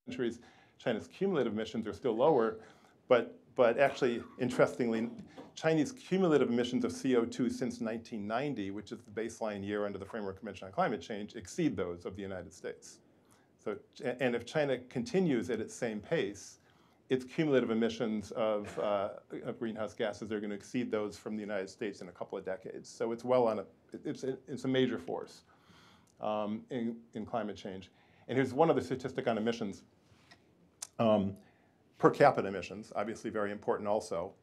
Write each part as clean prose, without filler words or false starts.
centuries, China's cumulative emissions are still lower, but actually, interestingly, Chinese cumulative emissions of CO2 since 1990, which is the baseline year under the Framework Convention on Climate Change, exceed those of the United States. So, and if China continues at its same pace, its cumulative emissions of greenhouse gases are going to exceed those from the United States in a couple of decades. So it's well on it's a major force in climate change. And here's one other statistic on emissions. Per capita emissions, obviously very important also.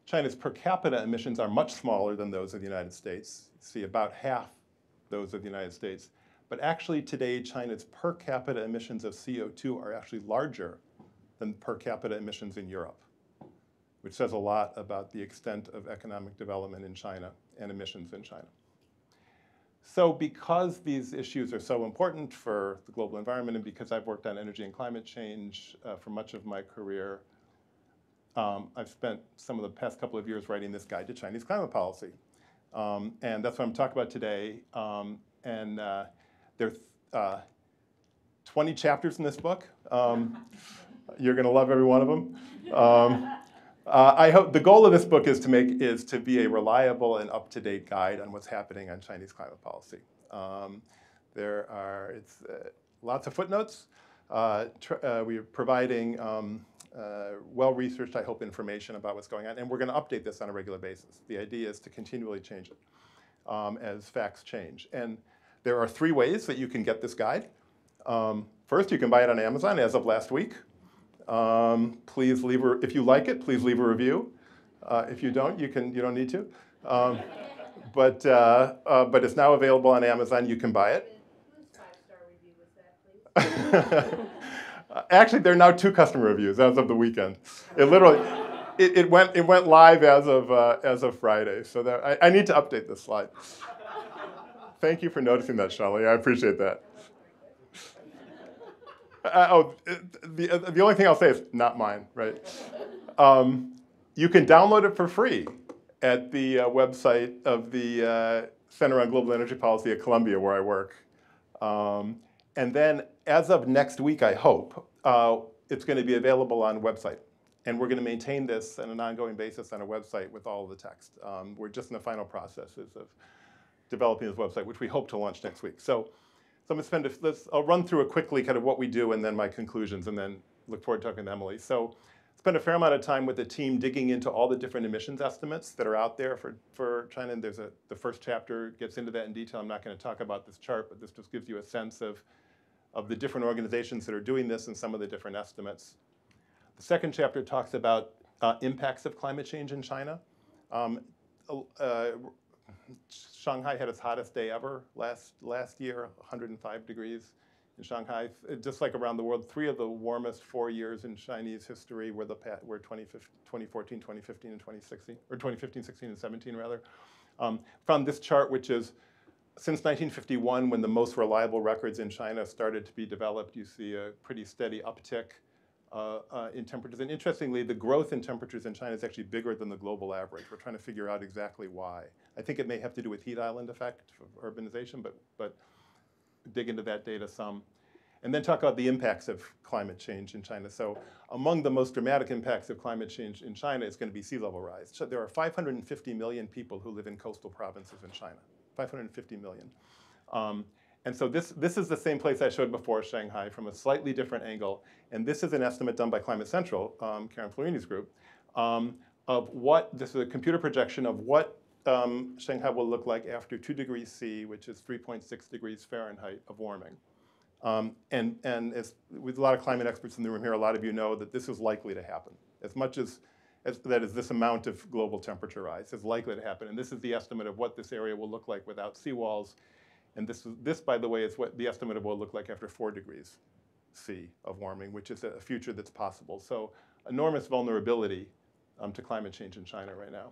China's per capita emissions are much smaller than those of the United States. You see about half those of the United States. But actually today, China's per capita emissions of CO2 are actually larger than per capita emissions in Europe, which says a lot about the extent of economic development in China and emissions in China. So because these issues are so important for the global environment and because I've worked on energy and climate change for much of my career, I've spent some of the past couple of years writing this guide to Chinese climate policy. And that's what I'm talking about today. There's 20 chapters in this book. You're going to love every one of them. I hope the goal of this book is to be a reliable and up-to-date guide on what's happening on Chinese climate policy. There are lots of footnotes. We are providing well-researched, I hope, information about what's going on, and we're going to update this on a regular basis. The idea is to continually change it as facts change. And there are 3 ways that you can get this guide. First, you can buy it on Amazon as of last week. Please leave if you like it, please leave a review. If you don't, you don't need to. But it's now available on Amazon. You can buy it. Whose 5-star review was that, please? Actually, there are now 2 customer reviews as of the weekend. It literally, it went live as of Friday. So that, I need to update this slide. Thank you for noticing that, Shelley. I appreciate that. The only thing I'll say is not mine, right? You can download it for free at the website of the Center on Global Energy Policy at Columbia, where I work. And then as of next week, I hope, it's going to be available on a website. And we're going to maintain this on an ongoing basis on a website with all of the text. We're just in the final processes of developing this website, which we hope to launch next week. So I'm going to I'll run through it quickly, kind of what we do, and then my conclusions, and then look forward to talking to Emily. So spent a fair amount of time with the team digging into all the different emissions estimates that are out there for China. And the first chapter gets into that in detail. I'm not going to talk about this chart, but this just gives you a sense of the different organizations that are doing this and some of the different estimates. The second chapter talks about impacts of climate change in China. Shanghai had its hottest day ever last year, 105 degrees in Shanghai. Just like around the world, 3 of the warmest 4 years in Chinese history were 2014, 2015, and 2016, or 2015, 16, and 17 rather. Found this chart, which is since 1951, when the most reliable records in China started to be developed, you see a pretty steady uptick in temperatures. And interestingly, the growth in temperatures in China is actually bigger than the global average. We're trying to figure out exactly why. I think it may have to do with heat island effect of urbanization, but dig into that data some. And then talk about the impacts of climate change in China. So among the most dramatic impacts of climate change in China is going to be sea level rise. So there are 550 million people who live in coastal provinces in China, 550 million. And so this is the same place I showed before, Shanghai, from a slightly different angle. And this is an estimate done by Climate Central, Karen Florini's group, of what, this is a computer projection of what Shanghai will look like after 2 degrees C, which is 3.6 degrees Fahrenheit of warming. And as, with a lot of climate experts in the room here, a lot of you know that this is likely to happen. As much as that is, this amount of global temperature rise is likely to happen. And this is the estimate of what this area will look like without seawalls. And this, by the way, is what the estimate of what it will look like after 4 degrees C of warming, which is a future that's possible. So enormous vulnerability to climate change in China right now.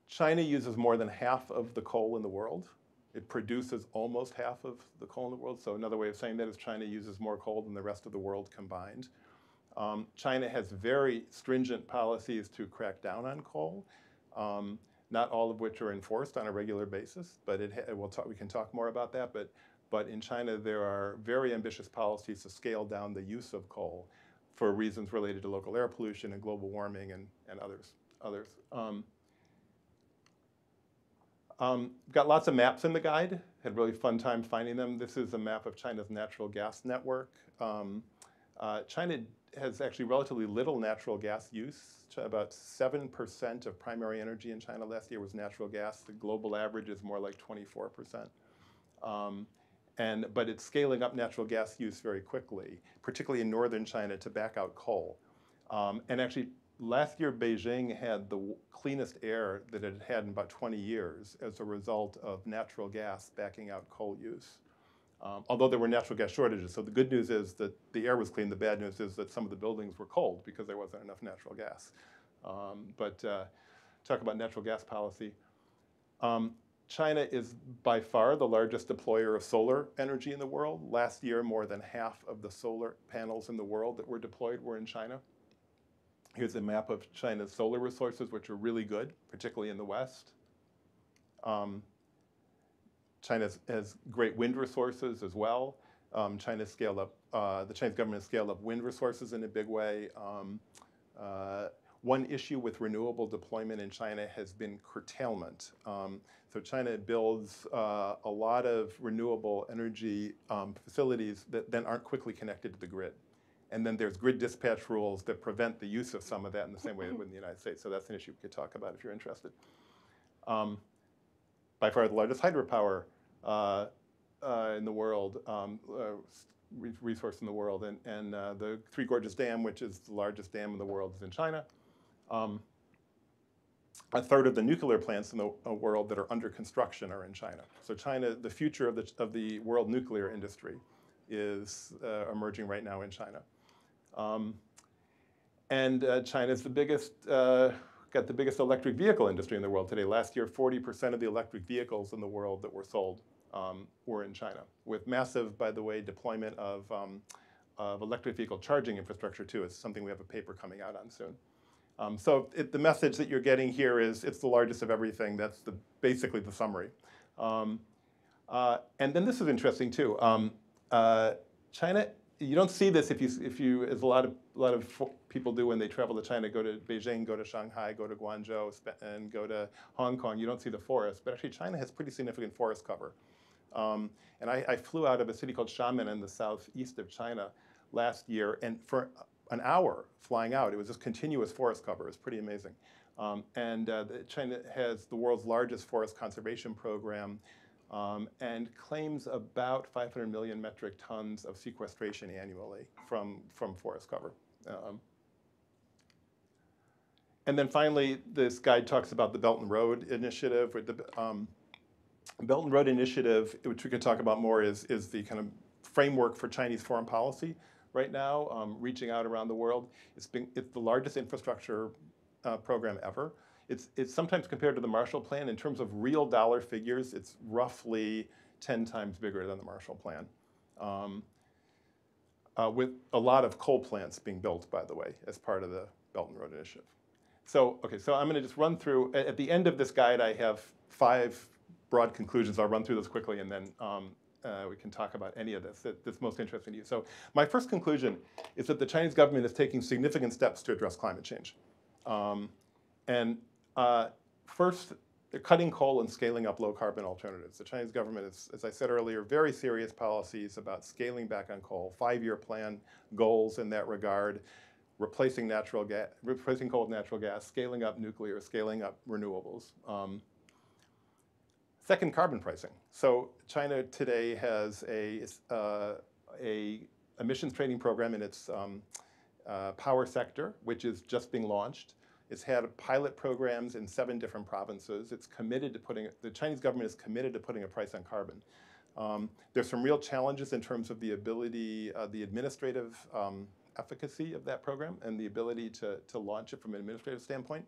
China uses more than half of the coal in the world. It produces almost half of the coal in the world. So another way of saying that is China uses more coal than the rest of the world combined. China has very stringent policies to crack down on coal. Not all of which are enforced on a regular basis, but we can talk more about that. But But in China, there are very ambitious policies to scale down the use of coal for reasons related to local air pollution and global warming and others. Got lots of maps in the guide. Had a really fun time finding them. This is a map of China's natural gas network. China has actually relatively little natural gas use. About 7% of primary energy in China last year was natural gas. The global average is more like 24%. But it's scaling up natural gas use very quickly, particularly in northern China, to back out coal. And actually, last year, Beijing had the cleanest air that it had in about 20 years as a result of natural gas backing out coal use. Although there were natural gas shortages. So the good news is that the air was clean. The bad news is that some of the buildings were cold because there wasn't enough natural gas. Talk about natural gas policy. China is by far the largest deployer of solar energy in the world. Last year, more than half of the solar panels in the world that were deployed were in China. Here's a map of China's solar resources, which are really good, particularly in the West. China has great wind resources as well. The Chinese government has scaled up wind resources in a big way. One issue with renewable deployment in China has been curtailment. So China builds a lot of renewable energy facilities that then aren't quickly connected to the grid. And then there's grid dispatch rules that prevent the use of some of that in the same way that would in the United States. So that's an issue we could talk about if you're interested. By far the largest hydropower in the world, resource in the world. And the Three Gorges Dam, which is the largest dam in the world, is in China. A third of the nuclear plants in the world that are under construction are in China. So China, the future of the world nuclear industry is emerging right now in China. China's the biggest, got the biggest electric vehicle industry in the world today. Last year, 40% of the electric vehicles in the world that were sold were in China, with massive, by the way, deployment of electric vehicle charging infrastructure too. It's something we have a paper coming out on soon. So the message that you're getting here is it's the largest of everything. That's basically the summary. And then this is interesting too. China, you don't see this if you as a lot of people do when they travel to China, go to Beijing, go to Shanghai, go to Guangzhou, and go to Hong Kong. You don't see the forest, but actually China has pretty significant forest cover. And I flew out of a city called Xiamen in the southeast of China last year, and for an hour flying out, it was just continuous forest cover. It's pretty amazing. China has the world's largest forest conservation program and claims about 500 million metric tons of sequestration annually from forest cover. And then finally, this guide talks about the Belt and Road Initiative. The Belt and Road Initiative, which we could talk about more, is the kind of framework for Chinese foreign policy right now, reaching out around the world. It's the largest infrastructure program ever. It's sometimes compared to the Marshall Plan. In terms of real dollar figures, it's roughly 10 times bigger than the Marshall Plan, with a lot of coal plants being built, by the way, as part of the Belt and Road Initiative. So, okay, so I'm going to just run through. At the end of this guide, I have 5 broad conclusions. I'll run through this quickly, and then we can talk about any of this that's most interesting to you. So my first conclusion is that the Chinese government is taking significant steps to address climate change. First, they're cutting coal and scaling up low-carbon alternatives. The Chinese government is, as I said earlier, very serious policies about scaling back on coal, 5-year plan goals in that regard, replacing coal with natural gas, scaling up nuclear, scaling up renewables. Second, carbon pricing. So China today has a emissions trading program in its power sector, which is just being launched. It's had pilot programs in 7 different provinces. It's committed to the Chinese government is committed to putting a price on carbon. There's some real challenges in terms of the ability, the administrative efficacy of that program and the ability to launch it from an administrative standpoint.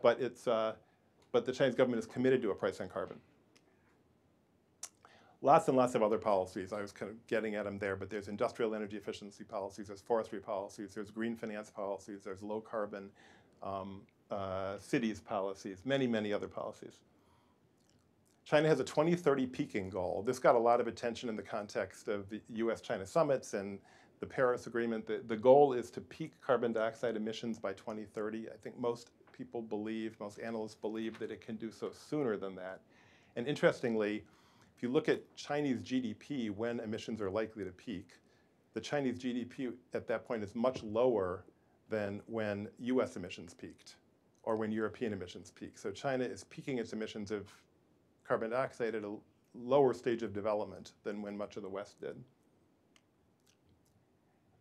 But the Chinese government is committed to a price on carbon. Lots and lots of other policies. I was kind of getting at them there, but there's industrial energy efficiency policies, there's forestry policies, there's green finance policies, there's low carbon cities policies, many, many other policies. China has a 2030 peaking goal. This got a lot of attention in the context of the US-China summits and the Paris Agreement. The goal is to peak carbon dioxide emissions by 2030. I think most people believe, most analysts believe that it can do so sooner than that. And interestingly, if you look at Chinese GDP when emissions are likely to peak, the Chinese GDP at that point is much lower than when US emissions peaked or when European emissions peaked. So China is peaking its emissions of carbon dioxide at a lower stage of development than when much of the West did.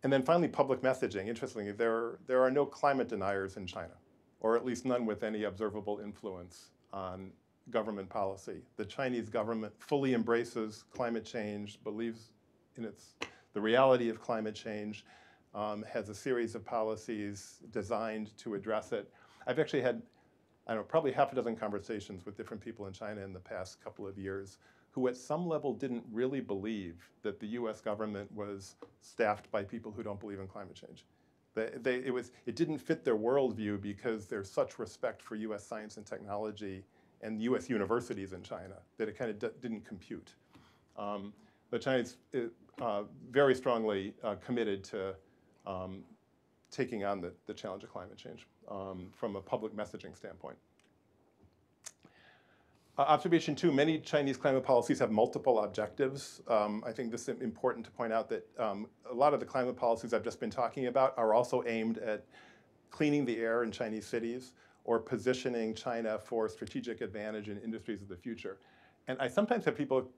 And then finally, public messaging. Interestingly, there are no climate deniers in China, or at least none with any observable influence on government policy. The Chinese government fully embraces climate change, believes in the reality of climate change, has a series of policies designed to address it. I've actually had, I don't know, probably half a dozen conversations with different people in China in the past couple of years who at some level didn't really believe that the US government was staffed by people who don't believe in climate change. It didn't fit their worldview because there's such respect for US science and technology and US universities in China that it kind of didn't compute. But China's very strongly committed to taking on the challenge of climate change from a public messaging standpoint. Observation 2, many Chinese climate policies have multiple objectives. I think this is important to point out that a lot of the climate policies I've just been talking about are also aimed at cleaning the air in Chinese cities or positioning China for strategic advantage in industries of the future. And I sometimes have people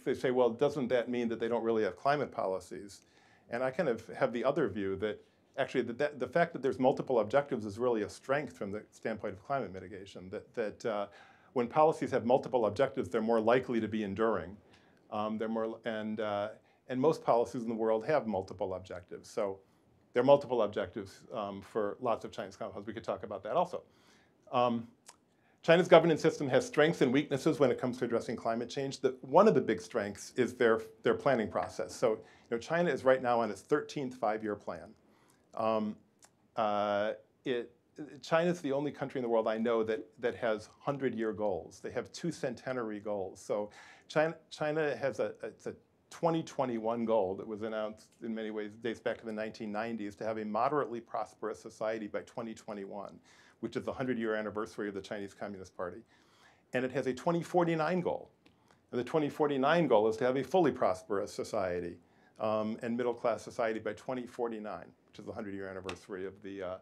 they say, well, doesn't that mean that they don't really have climate policies? And I kind of have the other view that actually the fact that there's multiple objectives is really a strength from the standpoint of climate mitigation, that when policies have multiple objectives, they're more likely to be enduring. And most policies in the world have multiple objectives. So there are multiple objectives for lots of Chinese climate policies. We could talk about that also. China's governance system has strengths and weaknesses when it comes to addressing climate change. One of the big strengths is their planning process. So China is right now on its 13th five-year plan. China's the only country in the world I know that has 100-year goals. They have 2 centenary goals. So China has it's a 2021 goal that was announced in many ways, dates back to the 1990s, to have a moderately prosperous society by 2021, which is the 100-year anniversary of the Chinese Communist Party. And it has a 2049 goal. And the 2049 goal is to have a fully prosperous society and middle-class society by 2049, which is the 100-year anniversary of the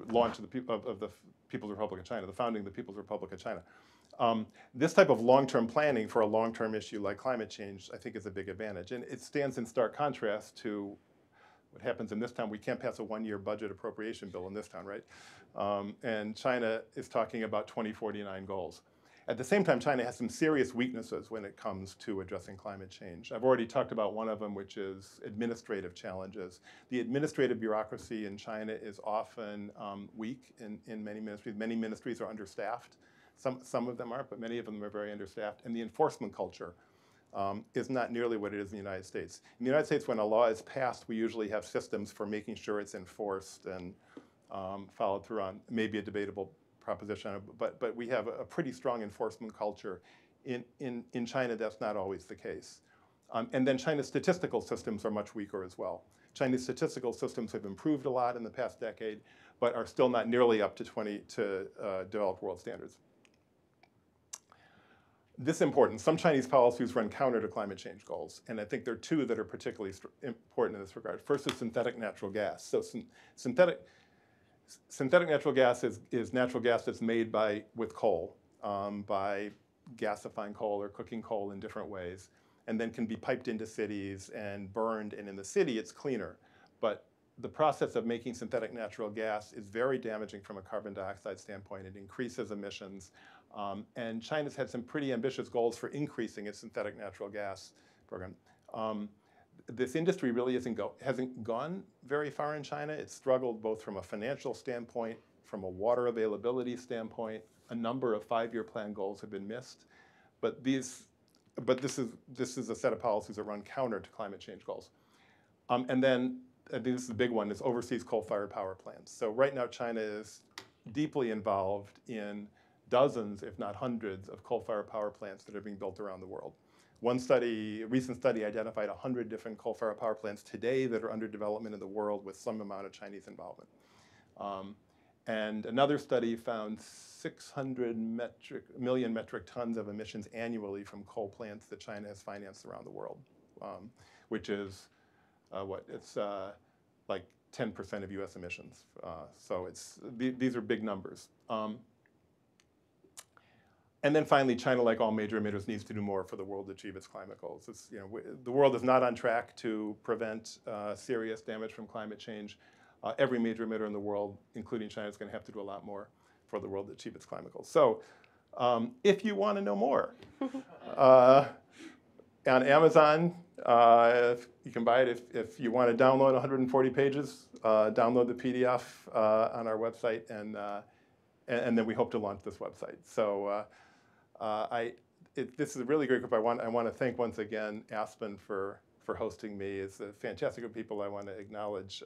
launch of the People's Republic of China, the founding of the People's Republic of China. This type of long-term planning for a long-term issue like climate change, I think, is a big advantage. And it stands in stark contrast to what happens in this town. We can't pass a one-year budget appropriation bill in this town, right? And China is talking about 2049 goals. At the same time, China has some serious weaknesses when it comes to addressing climate change. I've already talked about one of them, which is administrative challenges. The administrative bureaucracy in China is often weak in many ministries. Many ministries are understaffed. Some of them aren't, but many of them are very understaffed. And the enforcement culture is not nearly what it is in the United States. In the United States, when a law is passed, we usually have systems for making sure it's enforced and followed through on. Maybe a debatable proposition, but we have a pretty strong enforcement culture. In China, that's not always the case. And then China's statistical systems are much weaker as well. Chinese statistical systems have improved a lot in the past decade, but are still not nearly up to developed world standards. This is important. Some Chinese policies run counter to climate change goals, and I think there are 2 that are particularly important in this regard. First is synthetic natural gas. So synthetic natural gas is natural gas that's made with coal, by gasifying coal or cooking coal in different ways, and then can be piped into cities and burned, and in the city it's cleaner. But the process of making synthetic natural gas is very damaging from a carbon dioxide standpoint. It increases emissions. And China's had some pretty ambitious goals for increasing its synthetic natural gas program. This industry really hasn't gone very far in China. It's struggled both from a financial standpoint, from a water availability standpoint. A number of 5-year plan goals have been missed. But this is a set of policies that run counter to climate change goals. And then I think this is the big one, is overseas coal-fired power plants. So right now China is deeply involved in dozens, if not hundreds, of coal-fired power plants that are being built around the world. One study, a recent study, identified 100 different coal-fired power plants today that are under development in the world with some amount of Chinese involvement. And another study found 600 million metric tons of emissions annually from coal plants that China has financed around the world, which is it's like 10% of US emissions. So these are big numbers. And then finally, China, like all major emitters, needs to do more for the world to achieve its climate goals. The world is not on track to prevent serious damage from climate change. Every major emitter in the world, including China, is going to have to do a lot more for the world to achieve its climate goals. So if you want to know more, on Amazon, you can buy it. If you want to download 140 pages, download the PDF on our website, and then we hope to launch this website. So this is a really great group. I want to thank once again Aspen for hosting me. It's a fantastic group of people I want to acknowledge.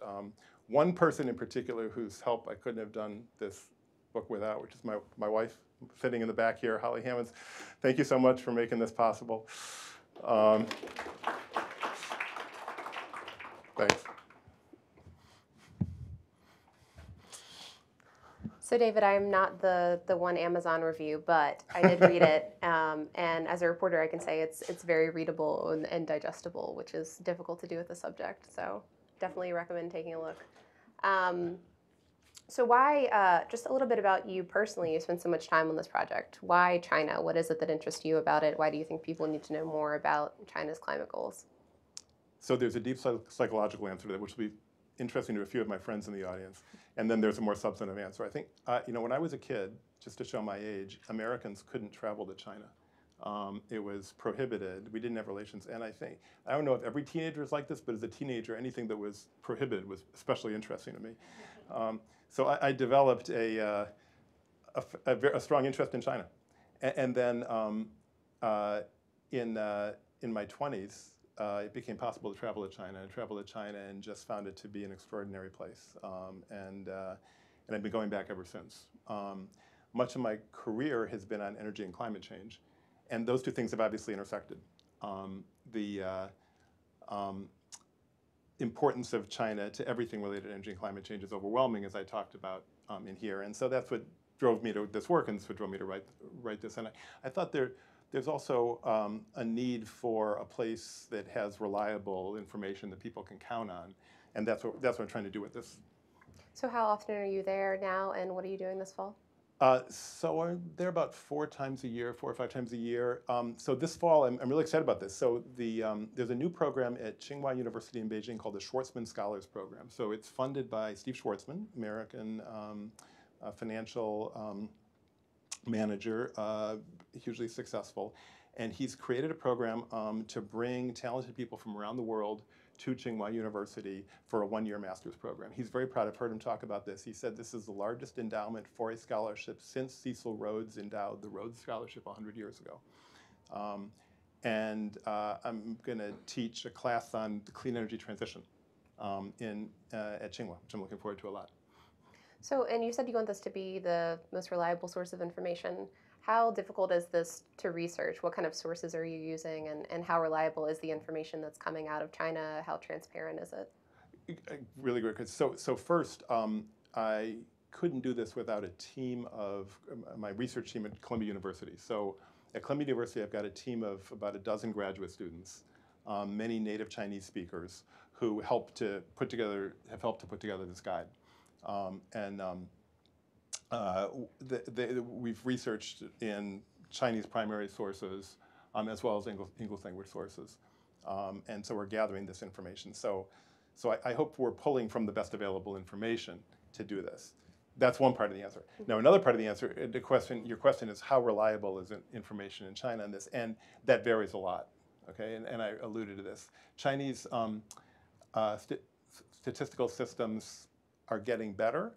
One person in particular whose help I couldn't have done this book without, which is my wife sitting in the back here, Holly Hammonds. Thank you so much for making this possible. Thanks. So David, I'm not the one Amazon review, but I did read it, and as a reporter, I can say it's very readable and digestible, which is difficult to do with the subject. So definitely recommend taking a look. So why, just a little bit about you personally, you spent so much time on this project. Why China? What is it that interests you about it? Why do you think people need to know more about China's climate goals? So there's a deep psychological answer to that, which will be interesting to a few of my friends in the audience. And then there's a more substantive answer. I think, when I was a kid, just to show my age, Americans couldn't travel to China. It was prohibited. We didn't have relations. And I don't know if every teenager is like this, but as a teenager, anything that was prohibited was especially interesting to me. So I developed a strong interest in China. And then in my 20s, it became possible to travel to China. I traveled to China and just found it to be an extraordinary place. And I've been going back ever since. Much of my career has been on energy and climate change. And those two things have obviously intersected. The importance of China to everything related to energy and climate change is overwhelming, as I talked about in here. And so that's what drove me to this work, and that's what drove me to write this. And I thought there's also a need for a place that has reliable information that people can count on. And that's what I'm trying to do with this. So how often are you there now, and what are you doing this fall? So I'm there about 4 or 5 times a year. So this fall, I'm really excited about this. So there's a new program at Tsinghua University in Beijing called the Schwarzman Scholars Program. So it's funded by Steve Schwarzman, American financial manager, hugely successful. And he's created a program to bring talented people from around the world to Tsinghua University for a 1-year master's program. He's very proud. I've heard him talk about this. He said this is the largest endowment for a scholarship since Cecil Rhodes endowed the Rhodes Scholarship 100 years ago. I'm going to teach a class on the clean energy transition at Tsinghua, which I'm looking forward to a lot. So, and you said you want this to be the most reliable source of information. How difficult is this to research? What kind of sources are you using, and how reliable is the information that's coming out of China? How transparent is it? Really great. So first, I couldn't do this without a team of my research team at Columbia University. So at Columbia University, I've got a team of about a dozen graduate students, many native Chinese speakers, who have helped to put together this guide. We've researched in Chinese primary sources as well as English language sources. And so we're gathering this information. So I hope we're pulling from the best available information to do this. That's one part of the answer. Now, another part of the answer, your question is how reliable is information in China on this? And that varies a lot, okay? And I alluded to this. Chinese statistical systems are getting better,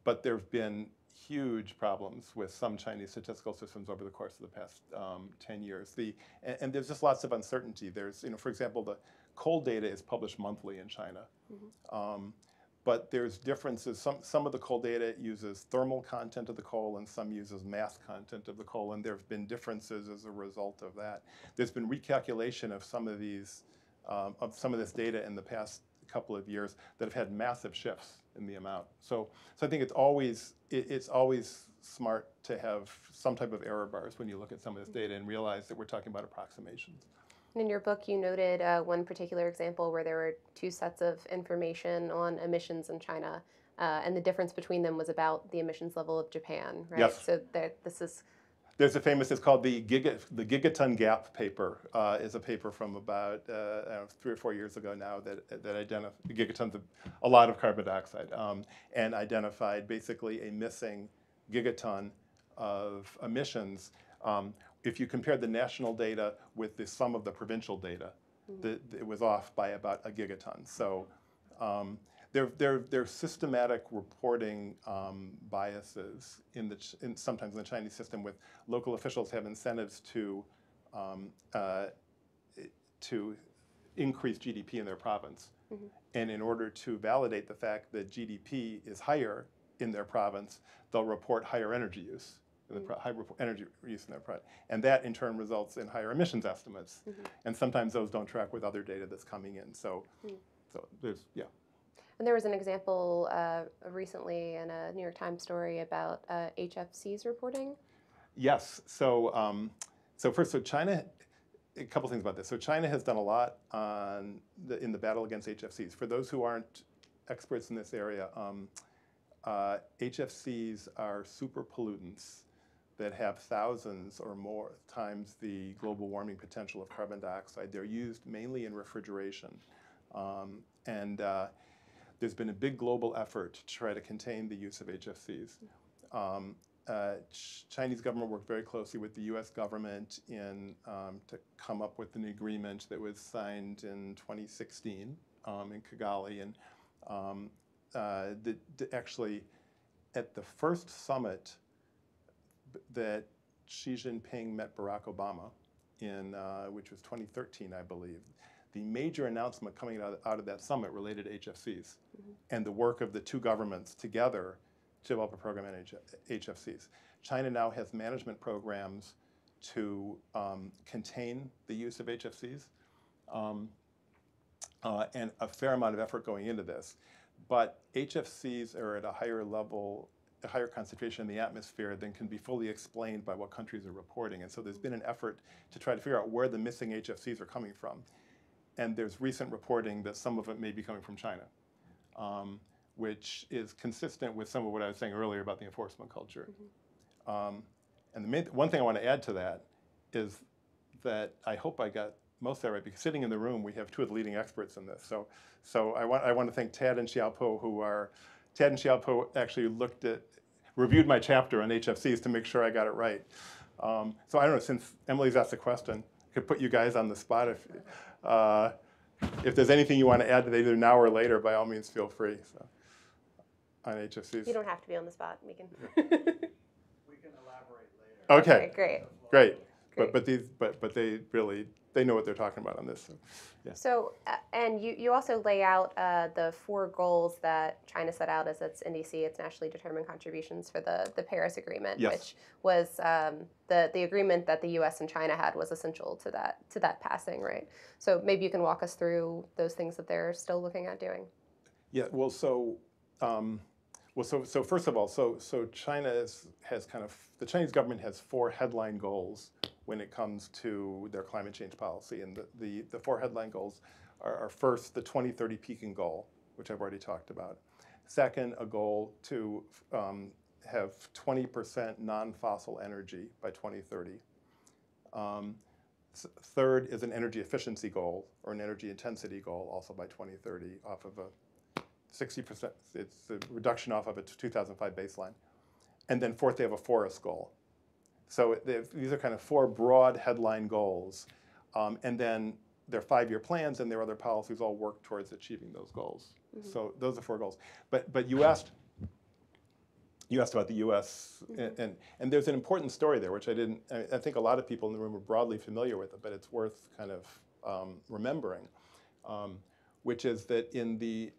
but there have been huge problems with some Chinese statistical systems over the course of the past 10 years. And there's just lots of uncertainty. There's, for example, the coal data is published monthly in China. but there's differences. Some of the coal data uses thermal content of the coal, and some uses mass content of the coal, and there have been differences as a result of that. There's been recalculation of some of these, of some of this data in the past couple of years that have had massive shifts in the amount. So I think it's always smart to have some type of error bars when you look at some of this data and realize that we're talking about approximations. In your book, you noted one particular example where there were two sets of information on emissions in China, and the difference between them was about the emissions level of Japan, right? Yes. So this is... There's a famous, it's called the gigaton gap paper, is a paper from about I don't know, 3 or 4 years ago now that identified gigatons of a lot of carbon dioxide, and identified basically a missing gigaton of emissions. If you compare the national data with the sum of the provincial data, it was off by about a gigaton. So there's systematic reporting biases sometimes in the Chinese system, with local officials have incentives to increase GDP in their province. And in order to validate the fact that GDP is higher in their province, they'll report higher energy use. High energy use in their product, and that in turn results in higher emissions estimates. And sometimes those don't track with other data that's coming in. So there's, yeah. And there was an example recently in a New York Times story about HFC's reporting. Yes. So China. A couple things about this. So China has done a lot in the battle against HFCs. For those who aren't experts in this area, HFCs are super pollutants that have thousands or more times the global warming potential of carbon dioxide. They're used mainly in refrigeration. There's been a big global effort to try to contain the use of HFCs. Chinese government worked very closely with the US government to come up with an agreement that was signed in 2016 in Kigali. And actually, at the first summit that Xi Jinping met Barack Obama which was 2013, I believe, the major announcement coming out of that summit related to HFCs and the work of the two governments together to develop a program on HFCs. China now has management programs to contain the use of HFCs, and a fair amount of effort going into this. But HFCs are at a higher level, a higher concentration in the atmosphere than can be fully explained by what countries are reporting. And so there's been an effort to try to figure out where the missing HFCs are coming from. And there's recent reporting that some of it may be coming from China, which is consistent with some of what I was saying earlier about the enforcement culture. And the one thing I want to add to that is that I hope I got most of that right, because sitting in the room, we have two of the leading experts in this. So I want to thank Tad and Xiaopo, Tad and Xiaopo actually reviewed my chapter on HFCs to make sure I got it right. So I don't know, since Emily's asked the question, I could put you guys on the spot. If there's anything you want to add to either now or later, by all means, feel free. So, on HFCs. You don't have to be on the spot. We can. We can elaborate later. Okay. Great. But they know what they're talking about on this. So, yeah. So and you also lay out the 4 goals that China set out as its NDC, its nationally determined contributions for the Paris Agreement, Yes. which was the agreement that the U.S. and China had was essential to that passing, right? So maybe you can walk us through those things that they're still looking at doing. Yeah. Well, so first of all, so China has kind of, the Chinese government has 4 headline goals when it comes to their climate change policy. And the 4 headline goals are first, the 2030 peaking goal, which I've already talked about. Second, a goal to have 20% non-fossil energy by 2030. Third is an energy efficiency goal, or an energy intensity goal, also by 2030, off of a 60%, it's a reduction off of a 2005 baseline. And then fourth, they have a forest goal. So these are kind of 4 broad headline goals. And then their 5-year plans and their other policies all work towards achieving those goals. So those are 4 goals. But you asked about the U.S. And there's an important story there, which I think a lot of people in the room are broadly familiar with it, but it's worth kind of remembering, which is that in the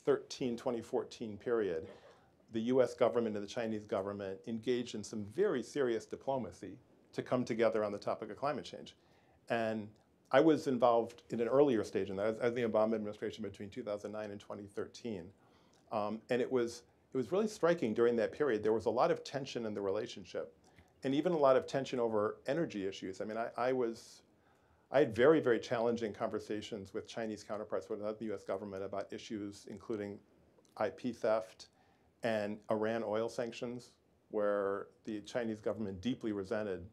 2014 period, the US government and the Chinese government engaged in some very serious diplomacy to come together on the topic of climate change. And I was involved in an earlier stage in that. I was in the Obama administration between 2009 and 2013. And it was really striking during that period. There was a lot of tension in the relationship, and even a lot of tension over energy issues. I mean, I had very, very challenging conversations with Chinese counterparts within the US government about issues including IP theft and Iran oil sanctions, where the Chinese government deeply resented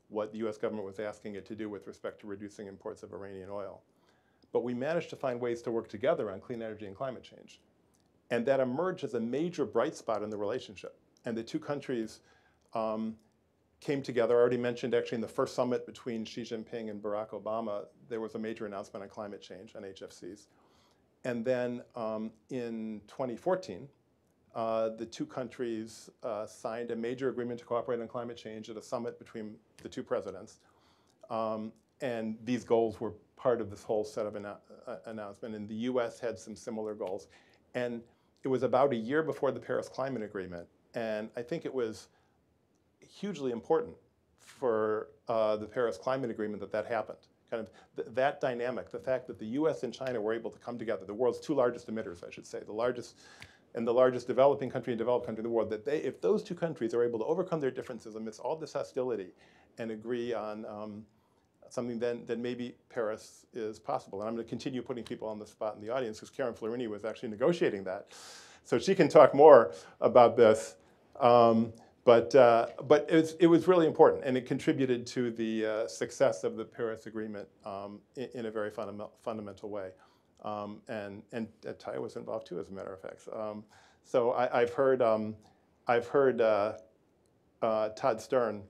what the US government was asking it to do with respect to reducing imports of Iranian oil. But we managed to find ways to work together on clean energy and climate change. And that emerged as a major bright spot in the relationship. And the two countries came together. I already mentioned actually in the first summit between Xi Jinping and Barack Obama, there was a major announcement on climate change, on HFCs. And then in 2014, the two countries signed a major agreement to cooperate on climate change at a summit between the two presidents. And these goals were part of this whole set of announcement. And the US had some similar goals. And it was about a year before the Paris Climate Agreement. And I think it was hugely important for the Paris Climate Agreement that happened. Kind of that dynamic, the fact that the US and China were able to come together, the world's two largest emitters, I should say, the largest developing country and developed country in the world, that if those two countries are able to overcome their differences amidst all this hostility and agree on something, then maybe Paris is possible. And I'm going to continue putting people on the spot in the audience because Karen Florini was actually negotiating that. So she can talk more about this. But it was really important, and it contributed to the success of the Paris Agreement in a very fundamental way. And Tai was involved too, as a matter of fact. So I've heard Todd Stern,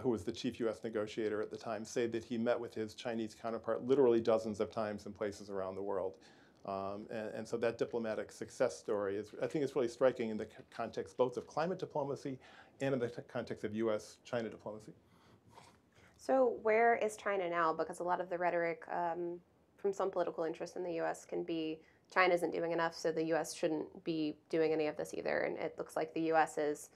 who was the chief US negotiator at the time, say that he met with his Chinese counterpart literally dozens of times in places around the world. And so that diplomatic success story I think is really striking in the context both of climate diplomacy and in the context of US-China diplomacy. So where is China now? Because a lot of the rhetoric from some political interests in the US can be China isn't doing enough, so the US shouldn't be doing any of this either. And it looks like the US is,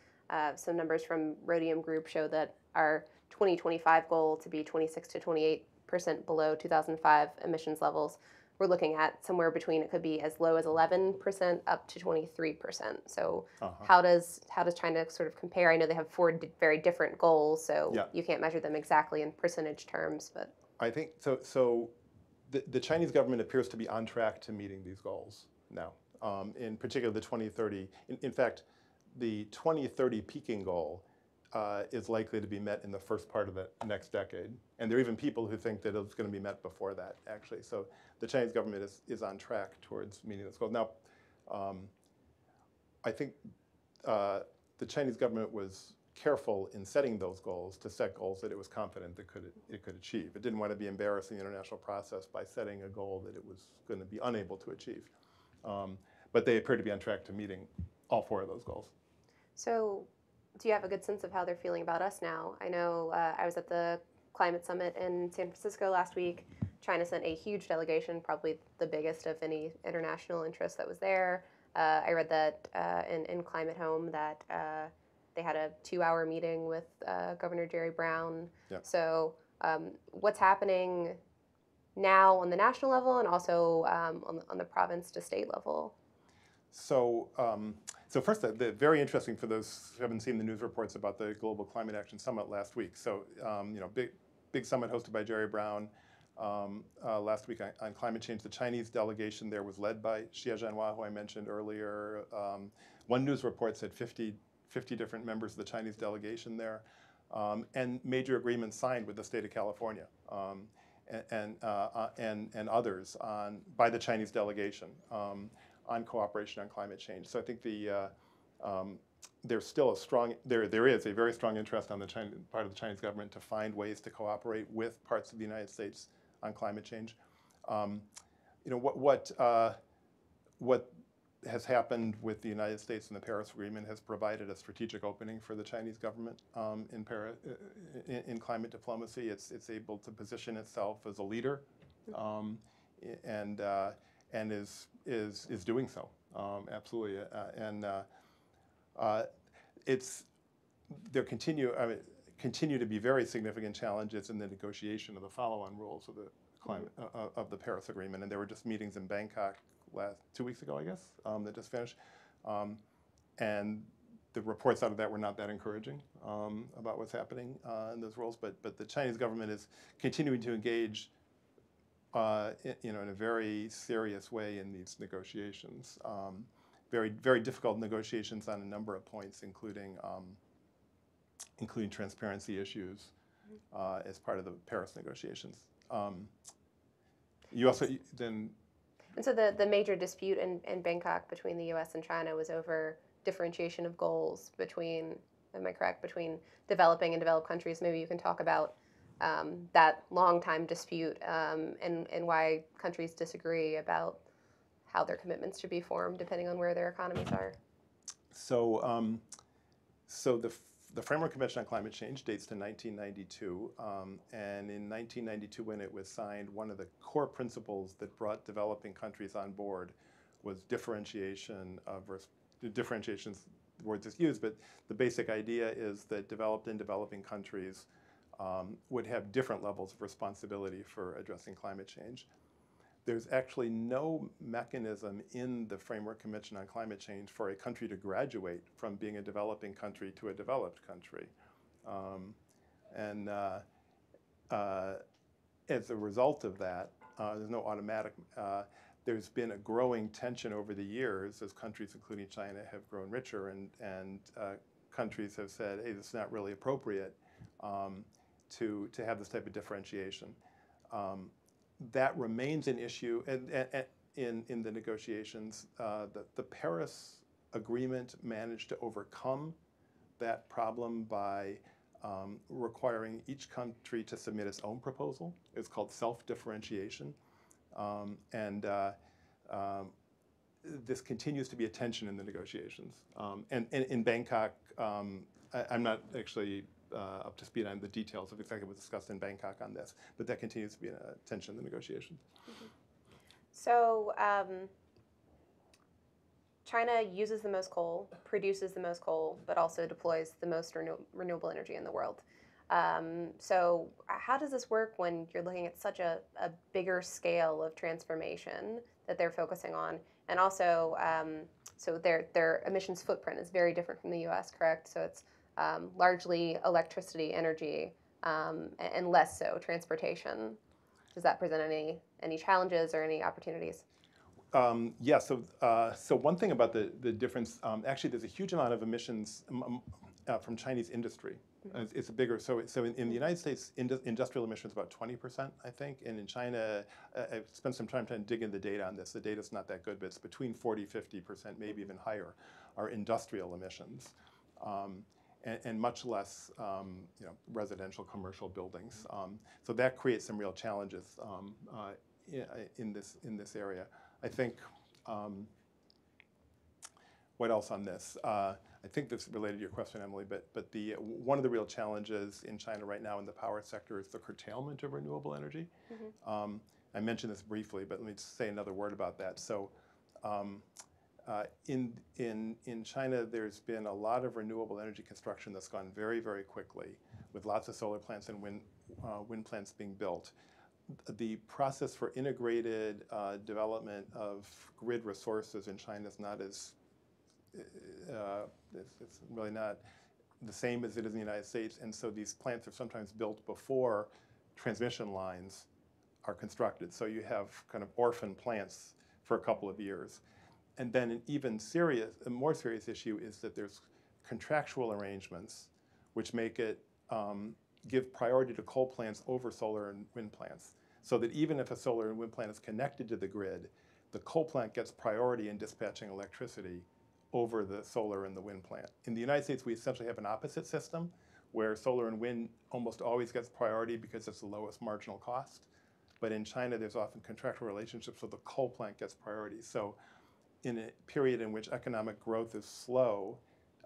some numbers from Rhodium Group show that our 2025 goal to be 26 to 28% below 2005 emissions levels, we're looking at somewhere between, it could be as low as 11% up to 23%. So how does China sort of compare? I know they have four very different goals, so you can't measure them exactly in percentage terms, but. I think, so the Chinese government appears to be on track to meeting these goals now, in particular the 2030. In fact, the 2030 peaking goal is likely to be met in the first part of the next decade. And there are even people who think that it's going to be met before that, actually. So the Chinese government is on track towards meeting this goal. Now, I think the Chinese government was careful in setting those goals to set goals that it was confident that it could achieve. It didn't want to be embarrassing the international process by setting a goal that it was going to be unable to achieve. But they appear to be on track to meeting all four of those goals. So do you have a good sense of how they're feeling about us now? I know I was at the climate summit in San Francisco last week. China sent a huge delegation, probably the biggest of any international interest that was there. I read that in Climate Home that they had a 2-hour meeting with Governor Jerry Brown. Yep. So what's happening now on the national level and also on the province to state level? So, so first, very interesting for those who haven't seen the news reports about the Global Climate Action Summit last week. So, big summit hosted by Jerry Brown last week on climate change. The Chinese delegation there was led by Xie Zhenhua, who I mentioned earlier. One news report said 50 different members of the Chinese delegation there, and major agreements signed with the state of California and others by the Chinese delegation. On cooperation on climate change. So I think there's still there is a very strong interest on the part of the Chinese government to find ways to cooperate with parts of the United States on climate change. What has happened with the United States and the Paris Agreement has provided a strategic opening for the Chinese government in climate diplomacy. It's able to position itself as a leader and is is doing so, absolutely, there continue to be very significant challenges in the negotiation of the follow-on rules of the climate of the Paris Agreement, and there were just meetings in Bangkok 2 weeks ago, I guess, that just finished, and the reports out of that were not that encouraging about what's happening in those rules. But the Chinese government is continuing to engage, in a very serious way in these negotiations. Very, very difficult negotiations on a number of points, including transparency issues as part of the Paris negotiations. You also then. And so the major dispute in Bangkok between the U.S. and China was over differentiation of goals between, am I correct, between developing and developed countries. Maybe you can talk about that long time dispute and why countries disagree about how their commitments should be formed depending on where their economies are. So, the Framework Convention on Climate Change dates to 1992, and in 1992, when it was signed, one of the core principles that brought developing countries on board was differentiation of differentiation's the word that's used, but the basic idea is that developed and developing countries would have different levels of responsibility for addressing climate change. There's actually no mechanism in the Framework Convention on Climate Change for a country to graduate from being a developing country to a developed country. As a result of that, there's no automatic, there's been a growing tension over the years as countries, including China, have grown richer, and countries have said, hey, this is not really appropriate to have this type of differentiation. That remains an issue in the negotiations. The Paris Agreement managed to overcome that problem by requiring each country to submit its own proposal. It's called self-differentiation. This continues to be a tension in the negotiations. And in Bangkok, I'm not actually up to speed on the details of exactly what was discussed in Bangkok on this, but that continues to be a tension in the negotiations. Mm-hmm. So China uses the most coal, produces the most coal, but also deploys the most renewable energy in the world. So how does this work when you're looking at such a bigger scale of transformation that they're focusing on? And also, so their emissions footprint is very different from the U.S., correct? So it's largely electricity, energy, and less so transportation. Does that present any challenges or any opportunities? Yeah, so one thing about the difference, actually there's a huge amount of emissions from Chinese industry. Mm-hmm. It's a bigger, so in the United States, industrial emissions about 20%, I think, and in China, I've spent some time trying to dig into the data on this. The data's not that good, but it's between 40–50%, maybe even higher, are industrial emissions. And much less, residential, commercial buildings. So that creates some real challenges in this area. I think. What else on this? I think this is related to your question, Emily. But one of the real challenges in China right now in the power sector is the curtailment of renewable energy. Mm-hmm. I mentioned this briefly, but let me just say another word about that. So. In China, there's been a lot of renewable energy construction that's gone very, very quickly, with lots of solar plants and wind plants being built. The process for integrated development of grid resources in China is not as, it's really not the same as it is in the United States, and so these plants are sometimes built before transmission lines are constructed. So you have kind of orphan plants for a couple of years. And then a more serious issue is that there's contractual arrangements which make it give priority to coal plants over solar and wind plants. So that even if a solar and wind plant is connected to the grid, the coal plant gets priority in dispatching electricity over the solar and the wind plant. In the United States, we essentially have an opposite system where solar and wind almost always gets priority because it's the lowest marginal cost. But in China, there's often contractual relationships, so the coal plant gets priority. So in a period in which economic growth is slow,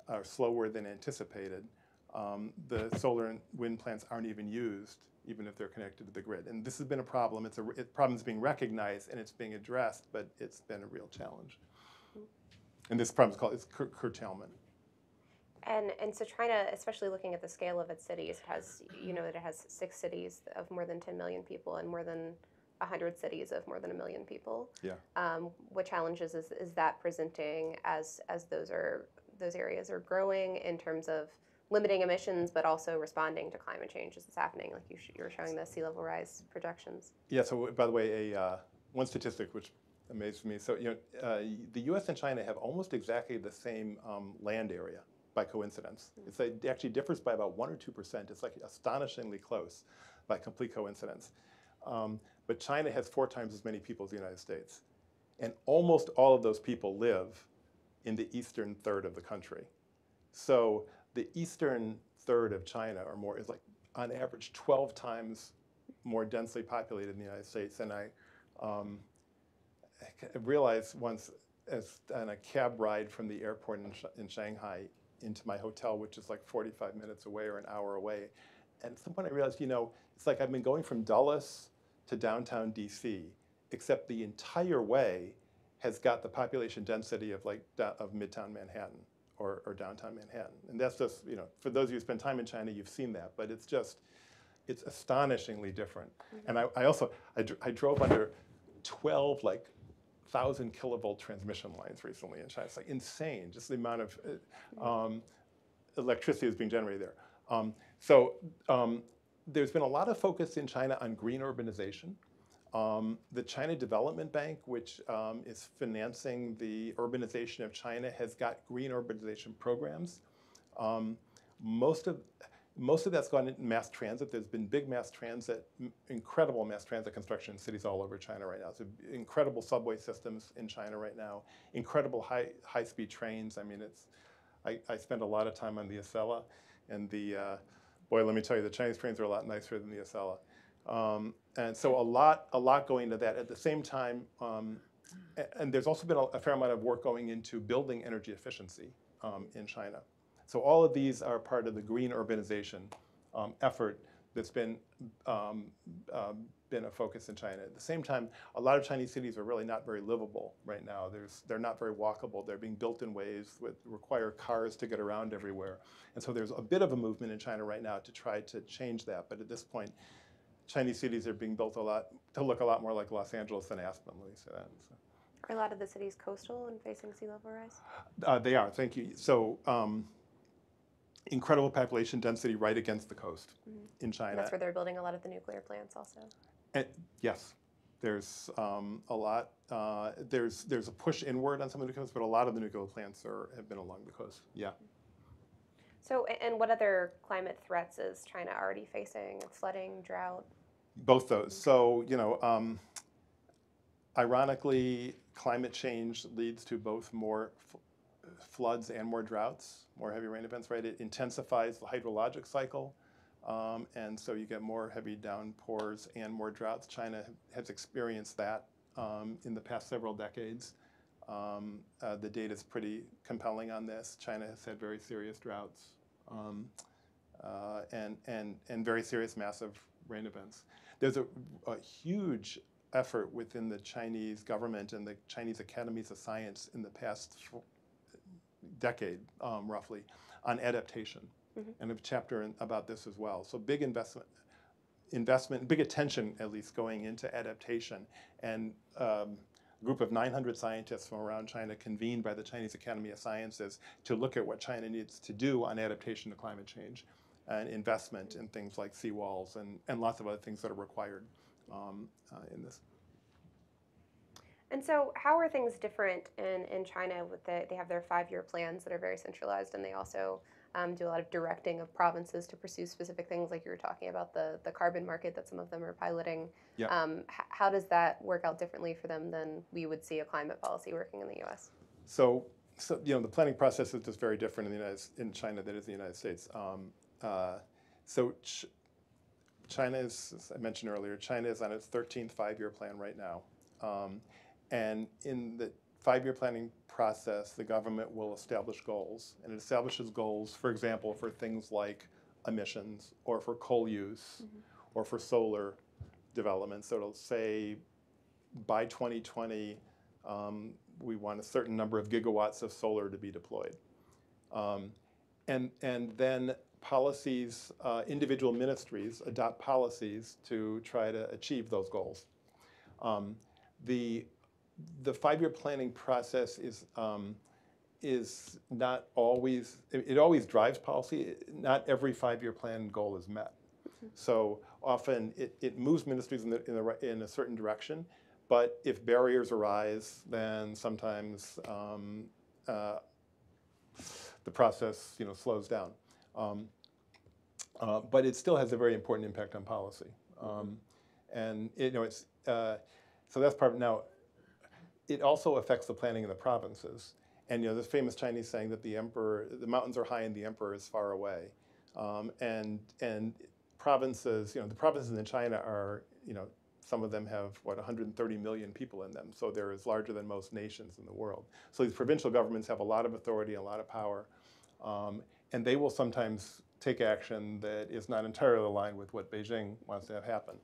or slower than anticipated, the solar and wind plants aren't even used, even if they're connected to the grid. And this has been a problem. It's a problem that's being recognized and it's being addressed, but it's been a real challenge. And this problem is called curtailment. And so China, especially looking at the scale of its cities, has it has 6 cities of more than 10 million people and more than 100 cities of more than 1 million people. Yeah. What challenges is that presenting as those areas are growing in terms of limiting emissions, but also responding to climate change as it's happening, like you were showing the sea level rise projections. Yeah. So by the way, one statistic which amazed me. So the U.S. and China have almost exactly the same land area by coincidence. Mm-hmm. It actually differs by about 1 or 2%. It's like astonishingly close by complete coincidence. But China has 4 times as many people as the United States, and almost all of those people live in the eastern third of the country. So the eastern third of China or more is like on average 12 times more densely populated than the United States. And I realized once on a cab ride from the airport in Shanghai into my hotel, which is like 45 minutes away or an hour away. And at some point I realized, it's like I've been going from Dulles to downtown DC, except the entire way has got the population density of Midtown Manhattan or downtown Manhattan. And that's just, for those of you who spend time in China, you've seen that, but it's astonishingly different. Mm-hmm. And I drove under 12 1,000 kilovolt transmission lines recently in China. It's like insane, just the amount of electricity that's being generated there. There's been a lot of focus in China on green urbanization. The China Development Bank, which is financing the urbanization of China, has got green urbanization programs. Most of that's gone into mass transit. There's been big mass transit, incredible mass transit construction in cities all over China right now. So incredible subway systems in China right now, incredible high-speed trains. I mean, I spend a lot of time on the Acela, and boy, let me tell you, the Chinese trains are a lot nicer than the Acela. And so a lot going into that. At the same time, and there's also been a fair amount of work going into building energy efficiency in China. So all of these are part of the green urbanization effort that's been a focus in China. At the same time, a lot of Chinese cities are really not very livable right now. They're not very walkable. They're being built in ways that require cars to get around everywhere. And so there's a bit of a movement in China right now to try to change that. But at this point, Chinese cities are being built to look a lot more like Los Angeles than Aspen, let me say that. So. Are a lot of the cities coastal and facing sea level rise? They are, thank you. So incredible population density right against the coast in China. And that's where they're building a lot of the nuclear plants also. And yes, there's a lot. There's a push inward on some of the coast, but a lot of the nuclear plants have been along the coast. Yeah. So, and what other climate threats is China already facing? Flooding, drought? Both those. So, ironically, climate change leads to both more floods and more droughts, more heavy rain events, right? It intensifies the hydrologic cycle, and so you get more heavy downpours and more droughts. China has experienced that in the past several decades. The data is pretty compelling on this. China has had very serious droughts and very serious massive rain events. There's a huge effort within the Chinese government and the Chinese academies of science in the past decade, roughly, on adaptation, and a chapter about this as well. So big investment, big attention at least going into adaptation, and a group of 900 scientists from around China convened by the Chinese Academy of Sciences to look at what China needs to do on adaptation to climate change and investment in things like seawalls and lots of other things that are required in this. And so how are things different in China? They have their 5-year plans that are very centralized, and they also do a lot of directing of provinces to pursue specific things, like you were talking about the carbon market that some of them are piloting. Yeah. How does that work out differently for them than we would see a climate policy working in the U.S.? So the planning process is just very different in China than it is in the United States. China is, as I mentioned earlier, China is on its 13th 5-year plan right now. And in the 5-year planning process, the government will establish goals. And it establishes goals, for example, for things like emissions or for coal use or for solar development. So it'll say by 2020, we want a certain number of gigawatts of solar to be deployed. And then policies, individual ministries adopt policies to try to achieve those goals. The 5-year planning process is not always, it always drives policy. Not every 5-year plan goal is met. So often it moves ministries in a certain direction, but if barriers arise, then sometimes the process slows down. But it still has a very important impact on policy. And it's, so that's part of, now, it also affects the planning in the provinces. And this famous Chinese saying that the mountains are high and the emperor is far away. And provinces, the provinces in China are, some of them have, 130 million people in them. So they're as larger than most nations in the world. So these provincial governments have a lot of authority, a lot of power. And they will sometimes take action that is not entirely aligned with what Beijing wants to have happen.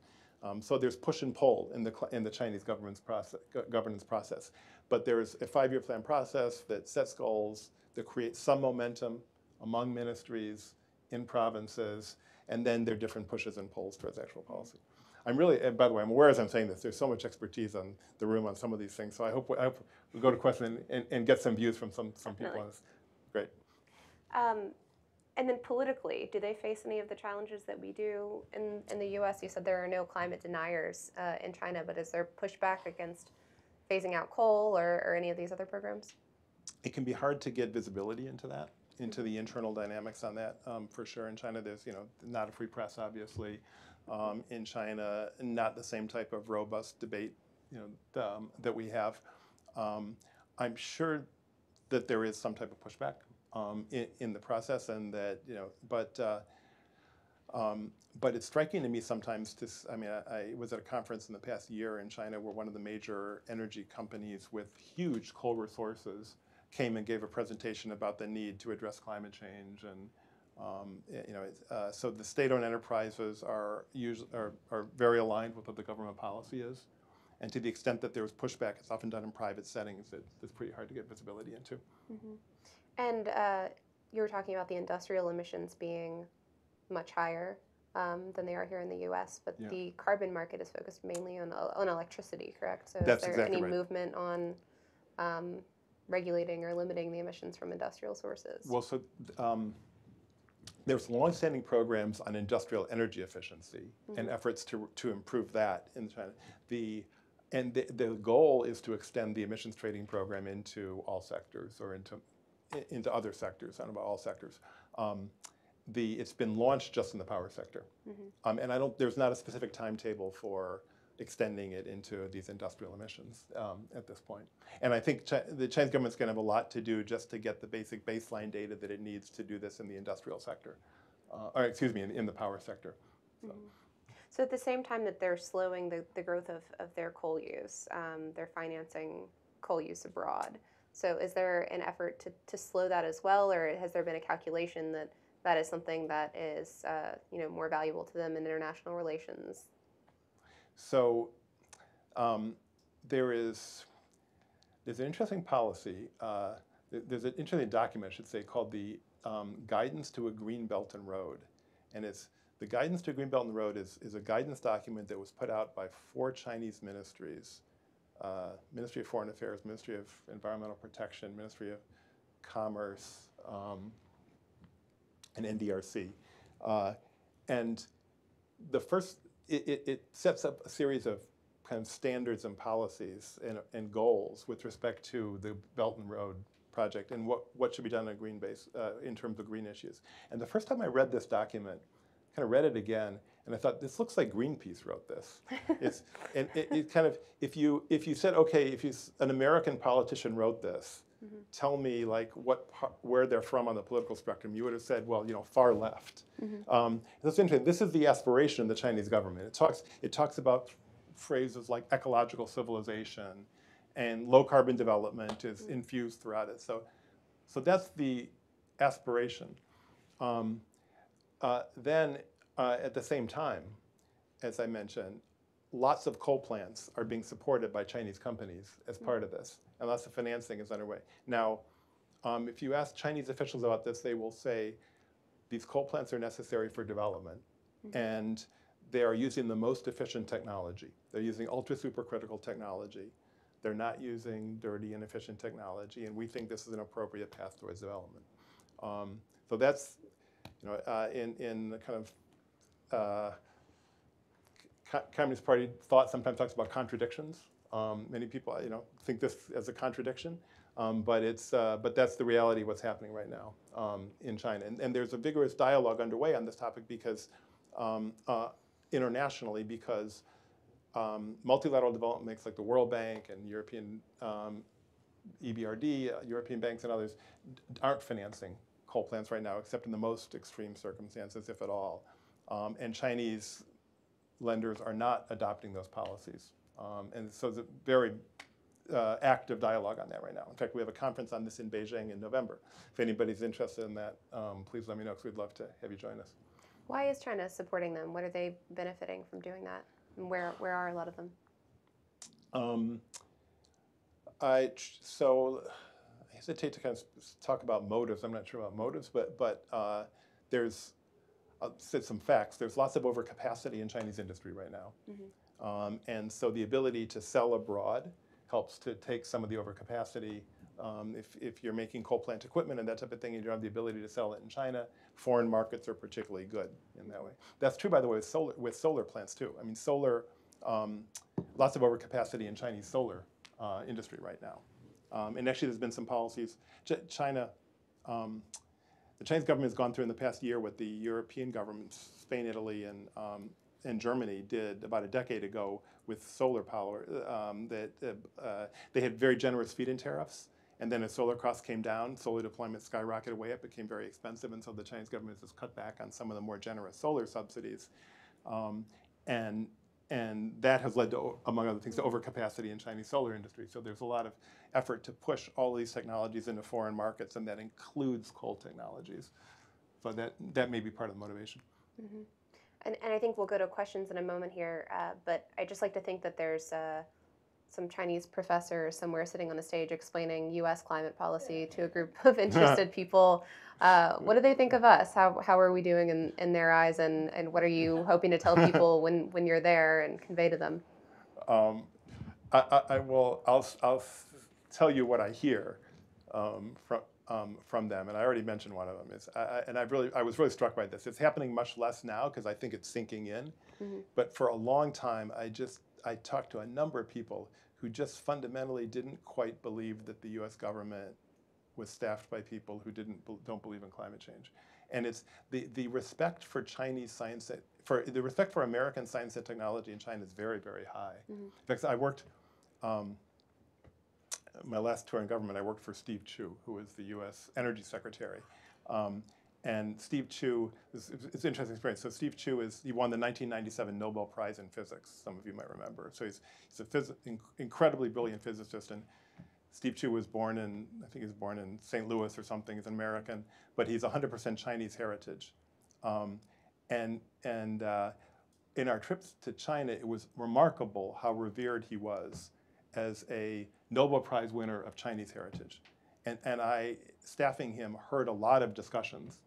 So there's push and pull in the Chinese governance process. But there's a 5-year plan process that sets goals, that creates some momentum among ministries, in provinces, and then there are different pushes and pulls towards actual policy. I'm really, and by the way, I'm aware as I'm saying this, there's so much expertise on the room on some of these things. So I hope we'll go to question and get some views from some people on this. Great. And then politically, do they face any of the challenges that we do in the U.S.? You said there are no climate deniers in China, but is there pushback against phasing out coal or any of these other programs? It can be hard to get visibility into that, into the internal dynamics on that, for sure. In China, there's not a free press, obviously. In China, not the same type of robust debate that we have. I'm sure that there is some type of pushback in the process, and that but it's striking to me sometimes. I was at a conference in the past year in China where one of the major energy companies with huge coal resources came and gave a presentation about the need to address climate change, and so the state-owned enterprises are very aligned with what the government policy is, and to the extent that there's pushback, it's often done in private settings that it's pretty hard to get visibility into. Mm-hmm. And you were talking about the industrial emissions being much higher than they are here in the U.S., but the carbon market is focused mainly on electricity, correct? So That's is there exactly any right. movement on regulating or limiting the emissions from industrial sources? Well, so there's long-standing programs on industrial energy efficiency and efforts to improve that in China. The goal is to extend the emissions trading program into all sectors, or into other sectors, I don't know about all sectors. It's been launched just in the power sector. And there's not a specific timetable for extending it into these industrial emissions at this point. And I think the Chinese government's going to have a lot to do just to get the basic baseline data that it needs to do this in the industrial sector, in the power sector. So at the same time that they're slowing the growth of their coal use, they're financing coal use abroad. So is there an effort to slow that as well, or has there been a calculation that is something that is more valuable to them in international relations? So there's an interesting policy. There's an interesting document, I should say, called the Guidance to a Green Belt and Road. And the Guidance to a Green Belt and Road is a guidance document that was put out by 4 Chinese ministries: Ministry of Foreign Affairs, Ministry of Environmental Protection, Ministry of Commerce, and NDRC. And the first, it sets up a series of kind of standards and policies and goals with respect to the Belt and Road project and what should be done on a green base in terms of green issues. And the first time I read this document, kind of read it again, and I thought, this looks like Greenpeace wrote this. It kind of, if you said, okay, if an American politician wrote this, tell me where they're from on the political spectrum, you would have said, well, far left. That's interesting. This is the aspiration of the Chinese government. It talks about phrases like ecological civilization and low carbon development is infused throughout it. So that's the aspiration. Then at the same time, as I mentioned, lots of coal plants are being supported by Chinese companies as part of this, and lots of financing is underway. Now, if you ask Chinese officials about this, they will say these coal plants are necessary for development, and they are using the most efficient technology. They're using ultra supercritical technology. They're not using dirty, inefficient technology, and we think this is an appropriate path towards development. So that's, in the kind of Communist Party thought sometimes talks about contradictions. Many people, think this as a contradiction, but that's the reality of what's happening right now in China. And there's a vigorous dialogue underway on this topic because internationally, because multilateral development banks like the World Bank and European EBRD, European banks and others aren't financing coal plants right now, except in the most extreme circumstances, if at all. And Chinese lenders are not adopting those policies. And so there's a very active dialogue on that right now. In fact, we have a conference on this in Beijing in November. If anybody's interested in that, please let me know, because we'd love to have you join us. Why is China supporting them? What are they benefiting from doing that? And where are a lot of them? I hesitate to kind of talk about motives. I'm not sure about motives, but there's some facts. There's lots of overcapacity in Chinese industry right now. And so the ability to sell abroad helps to take some of the overcapacity. If you're making coal plant equipment and that type of thing, and you don't have the ability to sell it in China, foreign markets are particularly good in that way. That's true, by the way, with solar plants too. I mean, solar, lots of overcapacity in Chinese solar industry right now. And actually, there's been some policies. China, the Chinese government has gone through in the past year what the European governments, Spain, Italy, and Germany did about a decade ago with solar power. They had very generous feed-in tariffs, and then as solar costs came down, solar deployment skyrocketed way up, became very expensive, and so the Chinese government has cut back on some of the more generous solar subsidies. And that has led to, among other things, to overcapacity in Chinese solar industry. So there's a lot of effort to push all these technologies into foreign markets, and that includes coal technologies. So that may be part of the motivation. And I think we'll go to questions in a moment here, but I just like to think that there's some Chinese professor somewhere sitting on a stage explaining U.S. climate policy to a group of interested people. What do they think of us? How are we doing in their eyes, and what are you hoping to tell people when you're there and convey to them? I'll tell you what I hear from them, and I already mentioned one of them. I was really struck by this. It's happening much less now because I think it's sinking in. But for a long time, I talked to a number of people who just fundamentally didn't quite believe that the U.S. government was staffed by people who don't believe in climate change. And it's the respect for Chinese science, the respect for American science and technology in China is very, very high. In fact, I worked, my last tour in government, I worked for Steve Chu, who was the U.S. Energy Secretary. And Steve Chu, it's an interesting experience. So Steve Chu he won the 1997 Nobel Prize in Physics, some of you might remember. So he's an incredibly brilliant physicist. And Steve Chu was born in, I think he was born in St. Louis or something. He's an American, but he's 100% Chinese heritage. And in our trips to China, it was remarkable how revered he was as a Nobel Prize winner of Chinese heritage. And I, staffing him, heard a lot of discussions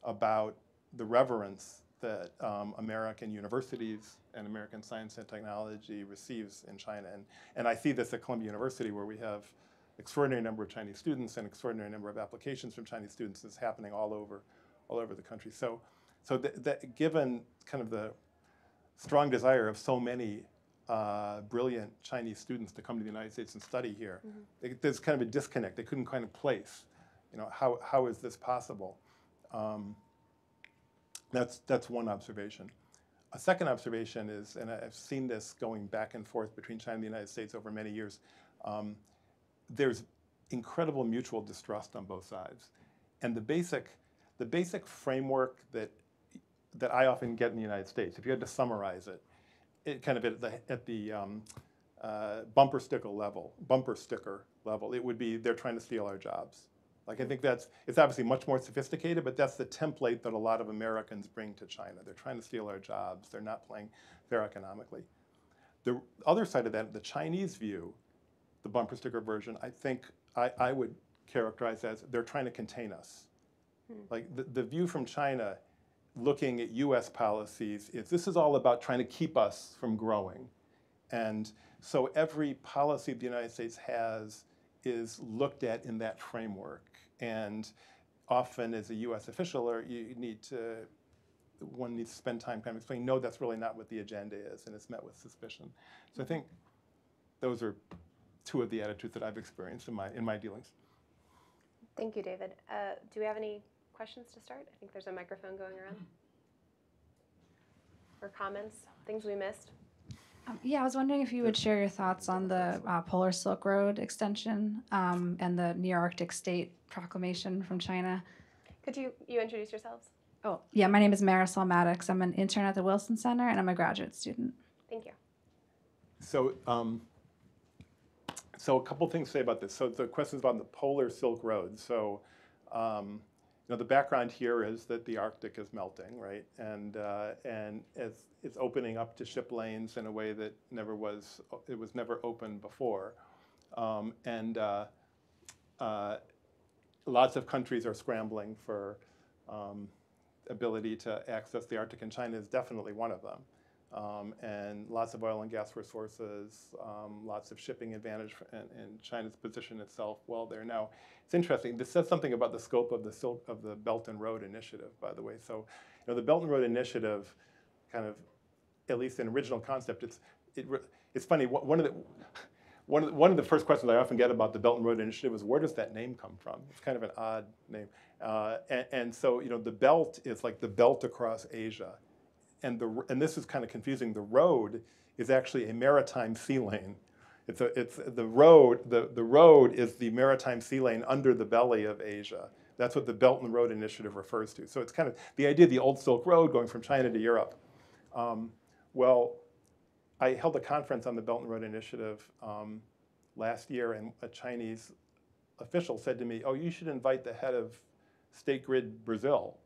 about the reverence that American universities and American science and technology receives in China. And I see this at Columbia University, where we have extraordinary number of Chinese students and extraordinary number of applications from Chinese students. It's happening all over the country. So given kind of the strong desire of so many brilliant Chinese students to come to the United States and study here, there's kind of a disconnect. They couldn't kind of place, how is this possible? That's one observation. A second observation is, and I've seen this going back and forth between China and the United States over many years, there's incredible mutual distrust on both sides. And the basic framework that I often get in the United States, if you had to summarize it kind of at the bumper sticker level. It would be they're trying to steal our jobs. Like I think it's obviously much more sophisticated, but that's the template that a lot of Americans bring to China. They're trying to steal our jobs. They're not playing fair economically. The other side of that, the Chinese view, the bumper sticker version, I think I would characterize as they're trying to contain us. Like the view from China, looking at US policies, is this is all about trying to keep us from growing. And so every policy the United States has is looked at in that framework. And often as a US official, one needs to spend time kind of explaining, no, that's really not what the agenda is, and it's met with suspicion. So I think those are two of the attitudes that I've experienced in my dealings. Thank you, David. Do we have any questions to start? I think there's a microphone going around. Or comments, things we missed? Yeah, I was wondering if you would share your thoughts on the Polar Silk Road extension and the Near-Arctic State Proclamation from China. Could you introduce yourselves? Oh, yeah, my name is Marisol Maddox. I'm an intern at the Wilson Center, and I'm a graduate student. Thank you. So, so a couple things to say about this. So the question is about the Polar Silk Road. So, the background here is that the Arctic is melting, right? And it's opening up to ship lanes in a way that it was never open before. Lots of countries are scrambling for ability to access the Arctic, and China is definitely one of them. And lots of oil and gas resources, lots of shipping advantage, and China's position itself well there. Now, it's interesting. This says something about the scope of the Belt and Road Initiative, by the way. So, the Belt and Road Initiative, kind of, at least in original concept, it's funny. One of the first questions I often get about the Belt and Road Initiative is, where does that name come from? It's kind of an odd name. And so, the belt is like the belt across Asia. And this is kind of confusing. The road is actually a maritime sea lane. The road is the maritime sea lane under the belly of Asia. That's what the Belt and Road Initiative refers to. So it's kind of the idea of the old Silk Road going from China to Europe. Well, I held a conference on the Belt and Road Initiative last year, and a Chinese official said to me, "Oh, you should invite the head of State Grid Brazil."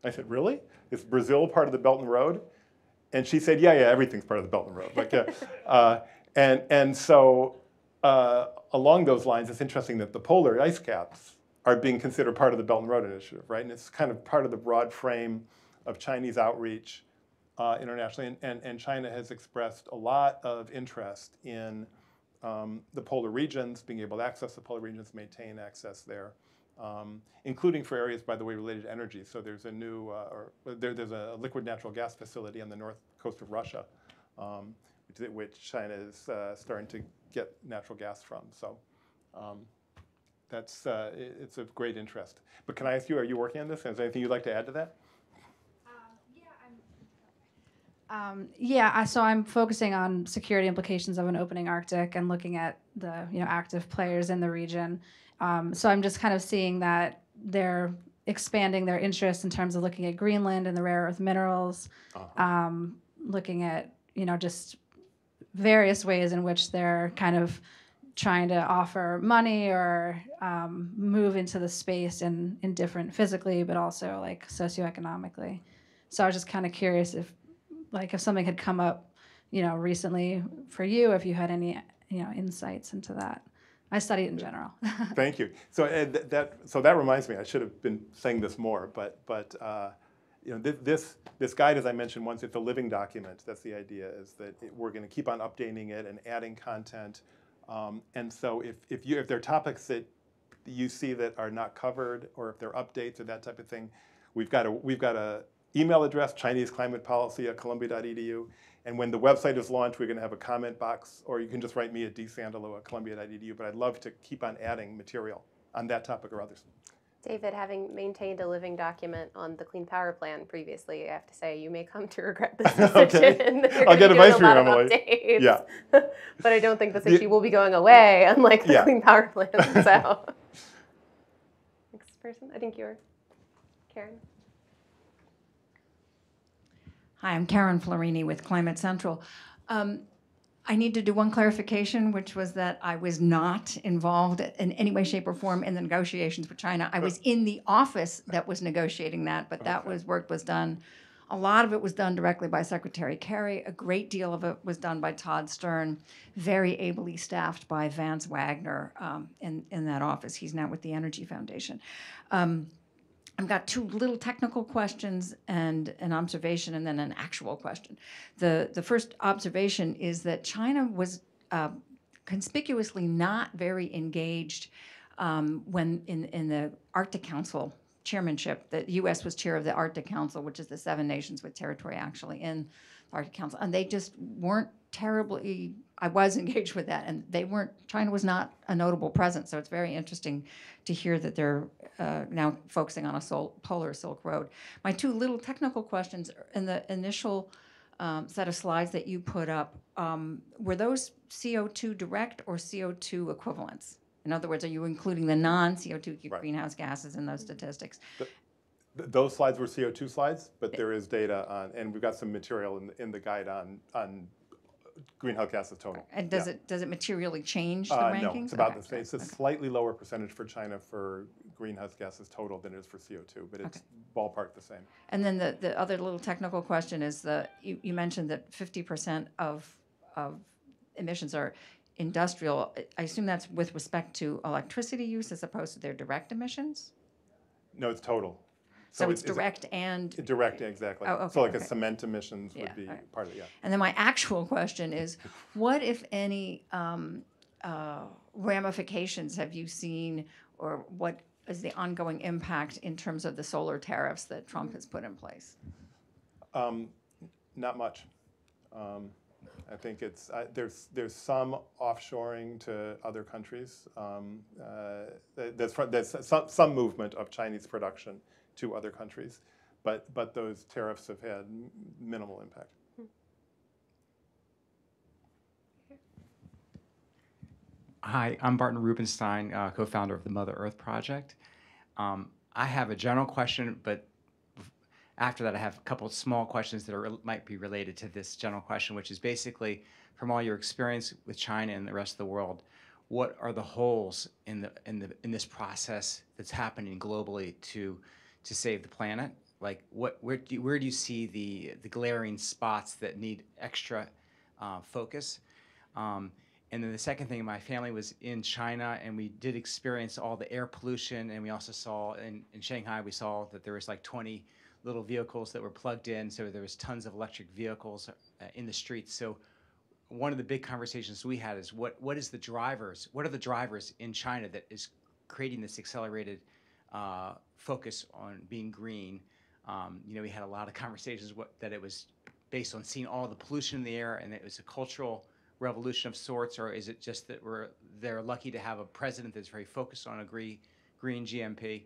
I said, "Really? Is Brazil part of the Belt and Road?" And she said, "Yeah, everything's part of the Belt and Road." Like, and so along those lines, it's interesting that the polar ice caps are being considered part of the Belt and Road Initiative, right? And it's kind of part of the broad frame of Chinese outreach internationally. And China has expressed a lot of interest in the polar regions, being able to access the polar regions, maintain access there. Including for areas, by the way, related to energy. So there's a new, there's a liquid natural gas facility on the north coast of Russia, which China is starting to get natural gas from. So it's of great interest. But can I ask you, are you working on this? Is there anything you'd like to add to that? So I'm focusing on security implications of an opening Arctic and looking at the active players in the region. So I'm just kind of seeing that they're expanding their interest in terms of looking at Greenland and the rare earth minerals, looking at just various ways in which they're kind of trying to offer money or move into the space in different physically, but also like socioeconomically. So I was just kind of curious if something had come up, recently for you, if you had any, insights into that. I study it in general. Thank you. So that reminds me, I should have been saying this more, but this guide, as I mentioned once, it's a living document. That's the idea, is that we're going to keep on updating it and adding content. And so if there are topics that you see that are not covered, or if there are updates or that type of thing, we've got a email address, ChineseClimatePolicy@columbia.edu. And when the website is launched, we're going to have a comment box, or you can just write me at dsandalow@columbia.edu. But I'd love to keep on adding material on that topic or others. David, having maintained a living document on the Clean Power Plan previously, I have to say you may come to regret this decision. Okay. I'll get advice from you, Emily. Updates. Yeah. But I don't think this issue will be going away, unlike the Clean Power Plan. So, next person, I think you're Karen. Hi, I'm Karen Florini with Climate Central. I I need to do one clarification, which was that I was not involved in any way, shape, or form in the negotiations with China. I was in the office that was negotiating that, but that work was done. A lot of it was done directly by Secretary Kerry. A great deal of it was done by Todd Stern, very ably staffed by Vance Wagner in that office. He's now with the Energy Foundation. I've got two little technical questions and an observation, and then an actual question. The first observation is that China was conspicuously not very engaged when in the Arctic Council chairmanship. The U.S. was chair of the Arctic Council, which is the 7 nations with territory actually in the Arctic Council, and they just weren't terribly. I was engaged with that, and they weren't. China was not a notable presence, so it's very interesting to hear that they're now focusing on a polar Silk Road. My two little technical questions in the initial set of slides that you put up, were those CO2 direct or CO2 equivalents? In other words, are you including the non-CO2 greenhouse gases in those statistics? Those slides were CO2 slides, but there is data on, and we've got some material in the guide on greenhouse gases total. And does it materially change the rankings? No, it's about the same. It's a slightly lower percentage for China for greenhouse gases total than it is for CO2, but it's ballpark the same. And then the other little technical question is you mentioned that 50% of emissions are industrial. I assume that's with respect to electricity use as opposed to their direct emissions? No, it's total. So it's direct and... Direct, exactly. Oh, okay, so like a cement emissions would be part of it, And then my actual question is, what, if any, ramifications have you seen, or what is the ongoing impact in terms of the solar tariffs that Trump has put in place? Not much. I think it's there's some offshoring to other countries. There's some movement of Chinese production to other countries, but those tariffs have had minimal impact. Hi, I'm Barton Rubenstein, co-founder of the Mother Earth Project. I have a general question, but after that I have a couple of small questions that might be related to this general question, which is basically, from all your experience with China and the rest of the world, what are the holes in this process that's happening globally to save the planet? Like, where do you see the glaring spots that need extra focus? And then the second thing, my family was in China, and we did experience all the air pollution, and we also saw in Shanghai, we saw that there was like 20 little vehicles that were plugged in, so there was tons of electric vehicles in the streets. So one of the big conversations we had is what are the drivers in China that is creating this accelerated focus on being green? We had a lot of conversations that it was based on seeing all the pollution in the air, and it was a cultural revolution of sorts, or is it just that they're lucky to have a president that's very focused on a green GMP?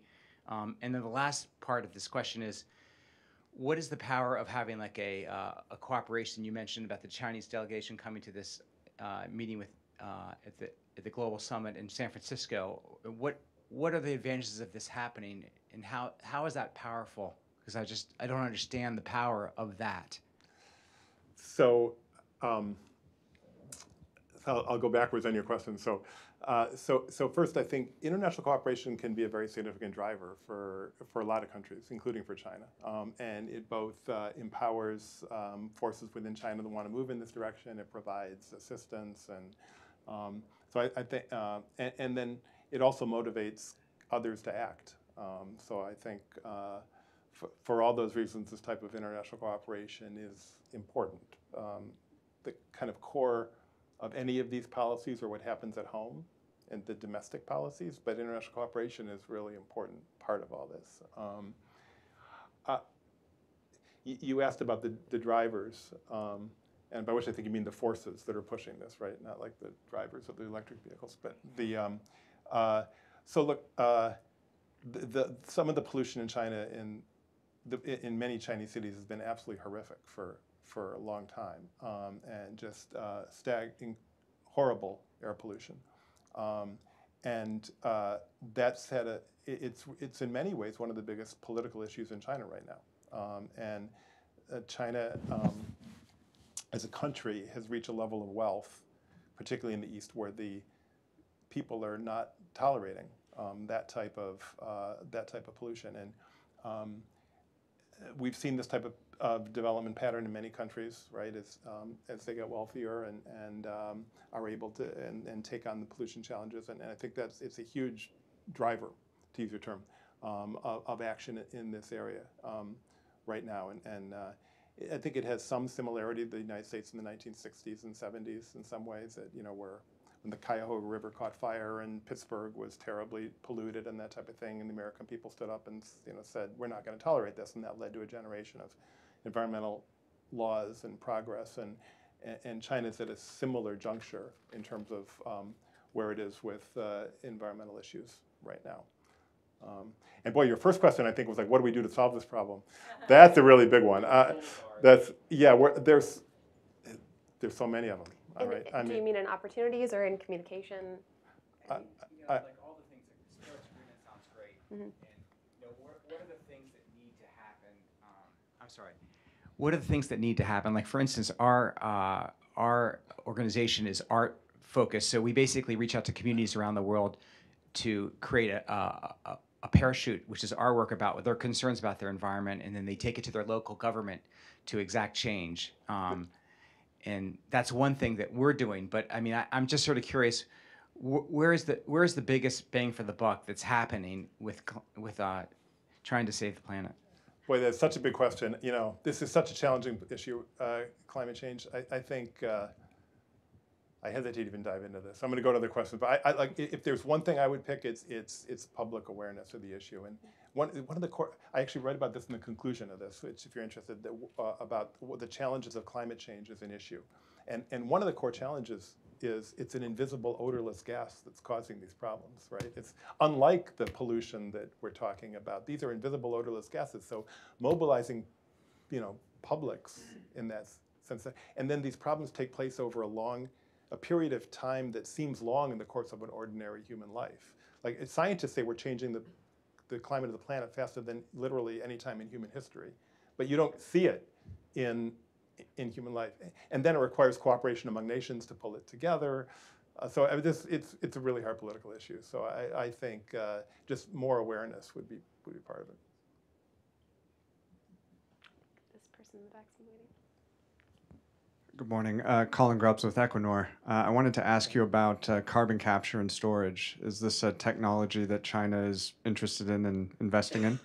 And then the last part of this question is, what is the power of having like a cooperation? You mentioned about the Chinese delegation coming to this meeting with at the Global Summit in San Francisco. What are the advantages of this happening, and how is that powerful? Because I don't understand the power of that. So I'll go backwards on your question. So first, I think international cooperation can be a very significant driver for a lot of countries, including for China. And it both empowers forces within China that want to move in this direction. It provides assistance, and so I think, and then it also motivates others to act. So I think for all those reasons, this type of international cooperation is important. The kind of core of any of these policies are what happens at home and the domestic policies, but international cooperation is really an important part of all this. You asked about the drivers, and by which I think you mean the forces that are pushing this, right? Not like the drivers of the electric vehicles, but so look, some of the pollution in China in many Chinese cities has been absolutely horrific for a long time, and just horrible air pollution, and that's had it's in many ways one of the biggest political issues in China right now, and China as a country, has reached a level of wealth, particularly in the East, where the people are not tolerating that type of pollution. And we've seen this type of development pattern in many countries, right? As they get wealthier and are able to and take on the pollution challenges. And I think it's a huge driver, to use your term, of action in this area right now. And I think it has some similarity to the United States in the 1960s and 70s in some ways, that, where when the Cuyahoga River caught fire and Pittsburgh was terribly polluted and that type of thing, and the American people stood up and said, we're not going to tolerate this, and that led to a generation of environmental laws and progress. And China's at a similar juncture in terms of where it is with environmental issues right now. And boy, your first question, I think, was like, what do we do to solve this problem? That's a really big one. There's so many of them. All right. Do you mean in opportunities or in communication? Like all the things that Spirit's agreement sounds great. And what are the things that need to happen? I'm sorry. What are the things that need to happen? Like, for instance, our organization is art focused, so we basically reach out to communities around the world to create a parachute, which is our work about their concerns about their environment, and then they take it to their local government to exact change. And that's one thing that we're doing. But I mean, I'm just sort of curious, where is the biggest bang for the buck that's happening with trying to save the planet? Boy, that's such a big question. This is such a challenging issue, climate change. I think I hesitate to even dive into this. I'm going to go to other questions, but I like, if there's one thing I would pick, it's public awareness of the issue. And one of the core, I actually write about this in the conclusion of this, which, if you're interested, about the challenges of climate change as an issue. And one of the core challenges is it's an invisible, odorless gas that's causing these problems, right? It's unlike the pollution that we're talking about. These are invisible, odorless gases. So mobilizing, publics in that sense, and then these problems take place over a period of time that seems long in the course of an ordinary human life. Like, scientists say we're changing the climate of the planet faster than literally any time in human history, but you don't see it in human life. And then it requires cooperation among nations to pull it together. So it's a really hard political issue. So I think just more awareness would be part of it. This person in the back's been waiting. Good morning. Colin Grubbs with Equinor. I wanted to ask you about carbon capture and storage. Is this a technology that China is interested in and investing in?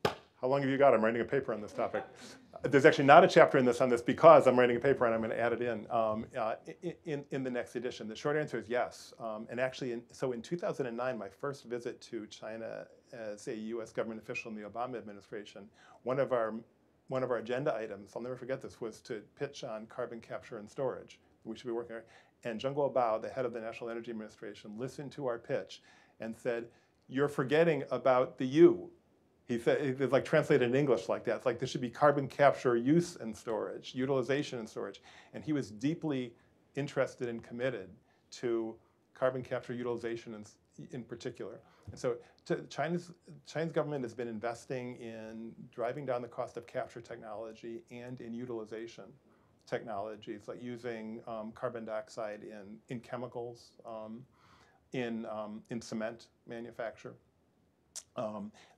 How long have you got? I'm writing a paper on this topic. There's actually not a chapter on this because I'm writing a paper and I'm going to add it in the next edition. The short answer is yes. And actually, so in 2009, my first visit to China as a U.S. government official in the Obama administration, one of our agenda items, I'll never forget this, was to pitch on carbon capture and storage. We should be working on it. And Zheng Guobao, the head of the National Energy Administration, listened to our pitch and said, "You're forgetting about the U." He said, it's like translated in English like that. It's like there should be carbon capture, use and storage, utilization and storage. And he was deeply interested and committed to carbon capture, utilization in particular. And so China's government has been investing in driving down the cost of capture technology and in utilization technologies, like using carbon dioxide in chemicals, in cement manufacture.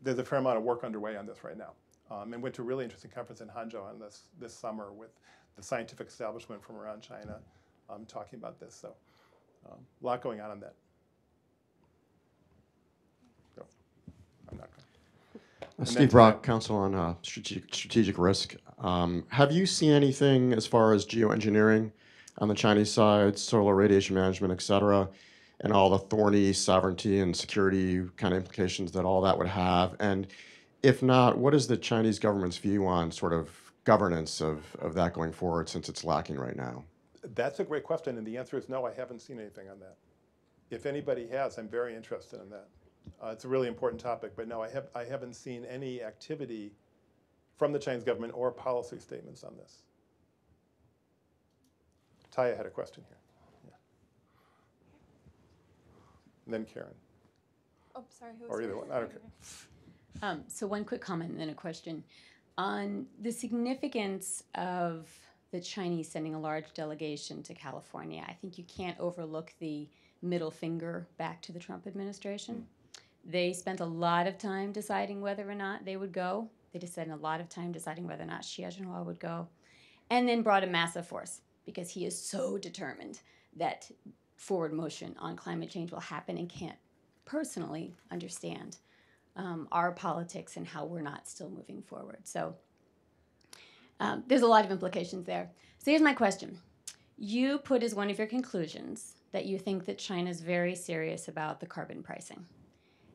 There's a fair amount of work underway on this right now. And went to a really interesting conference in Hangzhou on this summer with the scientific establishment from around China talking about this. So a lot going on that. I'm not going. Steve Brock, Council on Strategic Risk. Have you seen anything as far as geoengineering on the Chinese side, solar radiation management, et cetera, and all the thorny sovereignty and security kind of implications that all that would have? And if not, what is the Chinese government's view on sort of governance of that going forward, since it's lacking right now? That's a great question, and the answer is no, I haven't seen anything on that. If anybody has, I'm very interested in that. It's a really important topic, but no, I haven't seen any activity from the Chinese government or policy statements on this. Taya had a question here. Yeah. And then Karen. Oh, sorry. Who Or either one. I don't care. So one quick comment and then a question. On the significance of the Chinese sending a large delegation to California, I think you can't overlook the middle finger back to the Trump administration. They spent a lot of time deciding whether or not they would go. They just spent a lot of time deciding whether or not Xi Jinping would go, and then brought a massive force because he is so determined that forward motion on climate change will happen and can't personally understand our politics and how we're not still moving forward. So there's a lot of implications there. So here's my question. You put as one of your conclusions that you think that China's very serious about the carbon pricing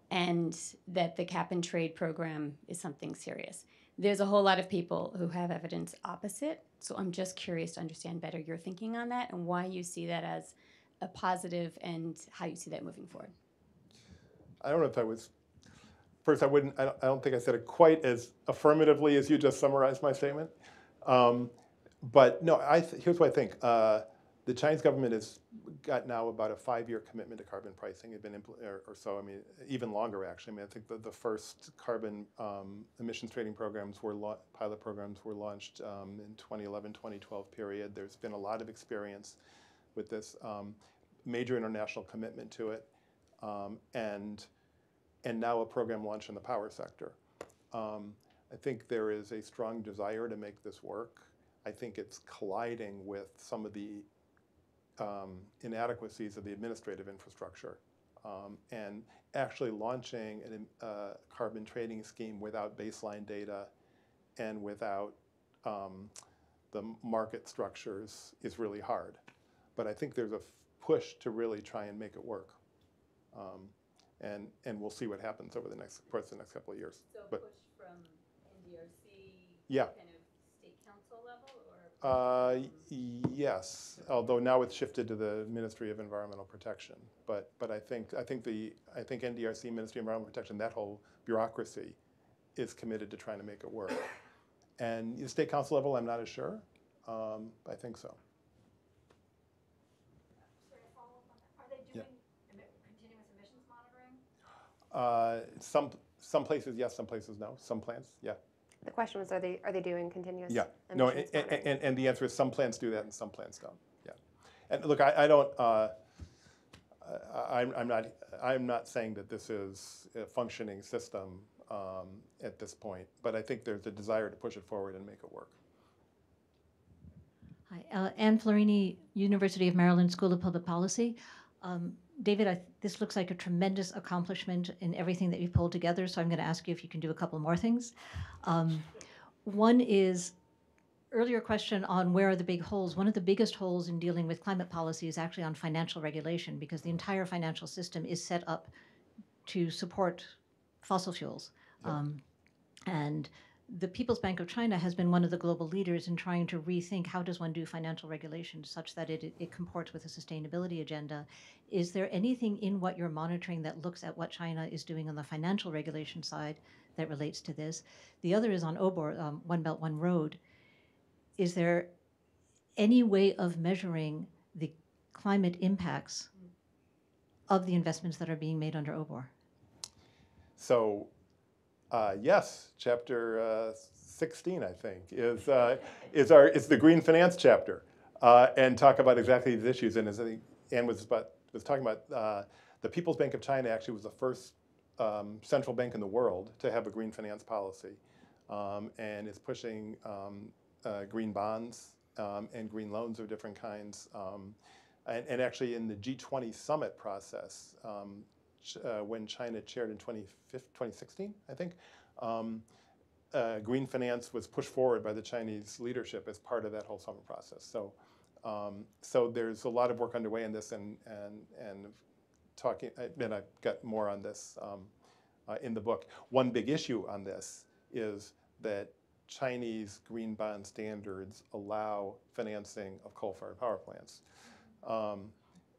and that the cap and trade program is something serious. There's a whole lot of people who have evidence opposite, so I'm just curious to understand better your thinking on that and why you see that as a positive and how you see that moving forward. I don't know if I was, first I don't think I said it quite as affirmatively as you just summarized my statement. But no, here's what I think. The Chinese government has got now about a 5-year commitment to carbon pricing. It's been or so, I mean, even longer actually. I mean, I think the first carbon emissions trading programs were, pilot programs were launched in 2011, 2012 period. There's been a lot of experience with this major international commitment to it. And now a program launched in the power sector. I think there is a strong desire to make this work. I think it's colliding with some of the inadequacies of the administrative infrastructure. And actually launching a carbon trading scheme without baseline data and without the market structures is really hard. But I think there's a push to really try and make it work. And we'll see what happens over the next couple of years. So but, push from NDRC yeah. kind of state council level, or? Yes, although now it's shifted to the Ministry of Environmental Protection. But I think NDRC, Ministry of Environmental Protection, that whole bureaucracy is committed to trying to make it work. And the state council level, I'm not as sure. I think so. Are they doing continuous emissions monitoring? Some places yes, some places no. Some plants, yeah. The question was, are they doing continuous Yeah. emissions monitoring? And the answer is some plants do that and some plants don't. Yeah. And look, I don't. I'm not saying that this is a functioning system at this point, but I think there's a desire to push it forward and make it work. Hi, Ann Florini, University of Maryland School of Public Policy. David, this looks like a tremendous accomplishment in everything that you've pulled together, so I'm going to ask you if you can do a couple more things. One is, earlier question on where are the big holes. One of the biggest holes in dealing with climate policy is actually on financial regulation, because the entire financial system is set up to support fossil fuels. Yeah. And the People's Bank of China has been one of the global leaders in trying to rethink how does one do financial regulation such that it comports with a sustainability agenda. Is there anything in what you're monitoring that looks at what China is doing on the financial regulation side that relates to this? The other is on OBOR, One Belt, One Road. Is there any way of measuring the climate impacts of the investments that are being made under OBOR? So, yes, chapter 16, I think, is the green finance chapter, and talk about exactly these issues. And as I think Ann was talking about, the People's Bank of China actually was the first central bank in the world to have a green finance policy, and is pushing green bonds and green loans of different kinds. And actually in the G20 summit process, when China chaired in 2016, I think, green finance was pushed forward by the Chinese leadership as part of that whole summit process. So, so there's a lot of work underway in this, and talking, and I've got more on this in the book. One big issue on this is that Chinese green bond standards allow financing of coal-fired power plants.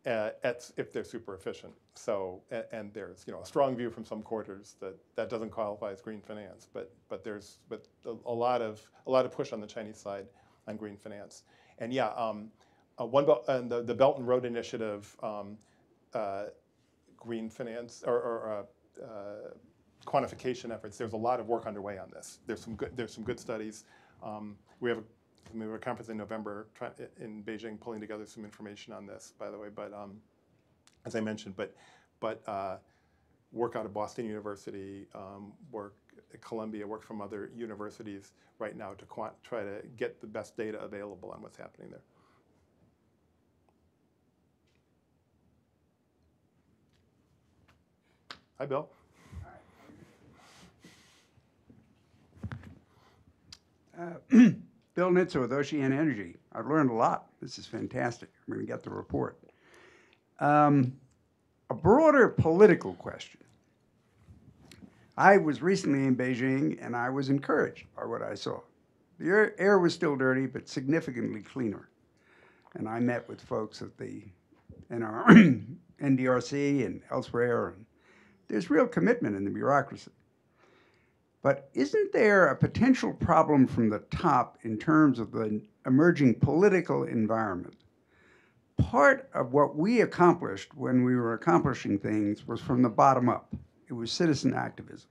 If they're super efficient. So, and there's a strong view from some quarters that doesn't qualify as green finance, but there's a lot of push on the Chinese side on green finance. And yeah, One Belt and the Belt and Road Initiative, green finance or quantification efforts. There's a lot of work underway on this. There's some good studies. We have I mean, we have a conference in November in Beijing pulling together some information on this, by the way. But as I mentioned, but work out of Boston University, work at Columbia, work from other universities right now to try to get the best data available on what's happening there. Hi, Bill. Bill Nitzer with Oceana Energy. I've learned a lot. This is fantastic. I'm going to get the report. A broader political question. I was recently in Beijing, and I was encouraged by what I saw. The air was still dirty, but significantly cleaner. And I met with folks at the NDRC and elsewhere. And there's real commitment in the bureaucracy. But isn't there a potential problem from the top in terms of the emerging political environment? Part of what we accomplished when we were accomplishing things was from the bottom up. It was citizen activism.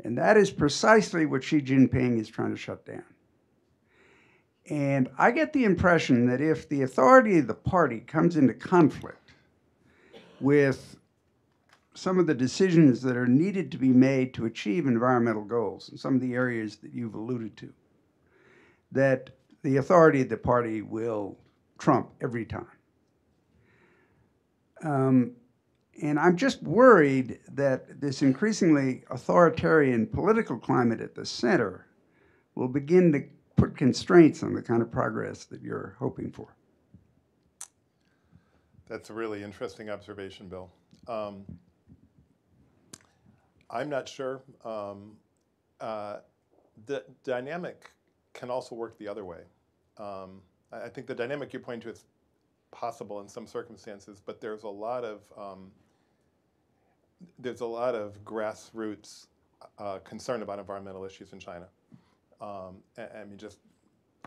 And that is precisely what Xi Jinping is trying to shut down. And I get the impression that if the authority of the party comes into conflict with some of the decisions that are needed to be made to achieve environmental goals in some of the areas that you've alluded to, that the authority of the party will trump every time. And I'm just worried that this increasingly authoritarian political climate at the center will begin to put constraints on the kind of progress that you're hoping for. That's a really interesting observation, Bill. I'm not sure. The dynamic can also work the other way. I think the dynamic you point to is possible in some circumstances, but there's a lot of grassroots concern about environmental issues in China. I mean, just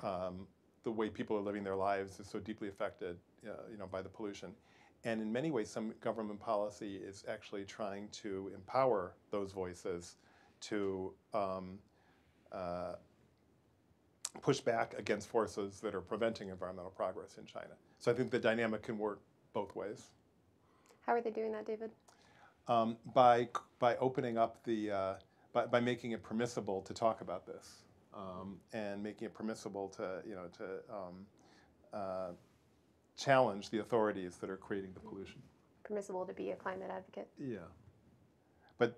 the way people are living their lives is so deeply affected, by the pollution. And in many ways, some government policy is actually trying to empower those voices to push back against forces that are preventing environmental progress in China. So I think the dynamic can work both ways. How are they doing that, David? By opening up by making it permissible to talk about this, and making it permissible to challenge the authorities that are creating the pollution. Permissible to be a climate advocate. Yeah. But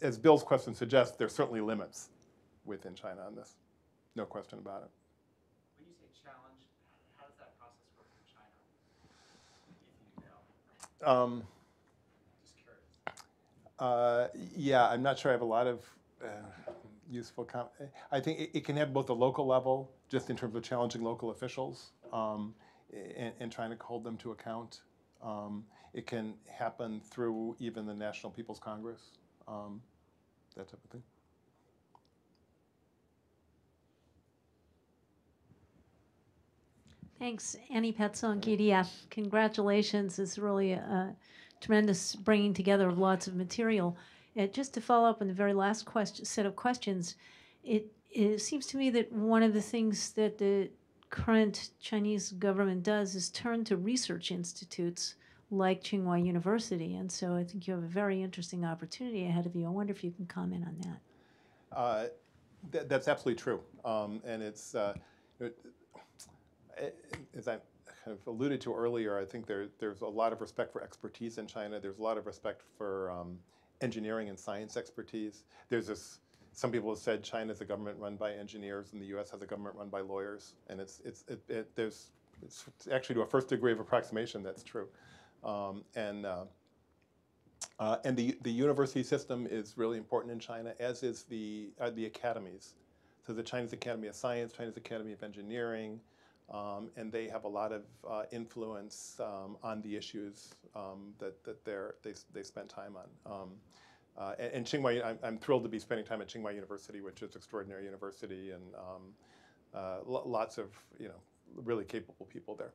as Bill's question suggests, there's certainly limits within China on this. No question about it. When you say challenge, how does that process work in China? If you know. Just curious. Yeah, I'm not sure I have a lot of useful I think it can have both a local level, just in terms of challenging local officials and trying to hold them to account. It can happen through even the National People's Congress, that type of thing. Thanks, Annie Petzon, KDF. Congratulations. It's really a tremendous bringing together of lots of material. Just to follow up on the very last set of questions, it seems to me that one of the things that the current Chinese government does is turn to research institutes like Tsinghua University. And so I think you have a very interesting opportunity ahead of you. I wonder if you can comment on that. That's absolutely true. And it's, as I kind of alluded to earlier, I think there's a lot of respect for expertise in China. There's a lot of respect for engineering and science expertise. Some people have said China's a government run by engineers and the U.S. has a government run by lawyers. And it's actually, to a first degree of approximation, that's true. And the university system is really important in China, as is the academies. So the Chinese Academy of Science, Chinese Academy of Engineering, and they have a lot of influence on the issues that they spend time on. And Tsinghua, I'm thrilled to be spending time at Tsinghua University, which is an extraordinary university, and lots of really capable people there.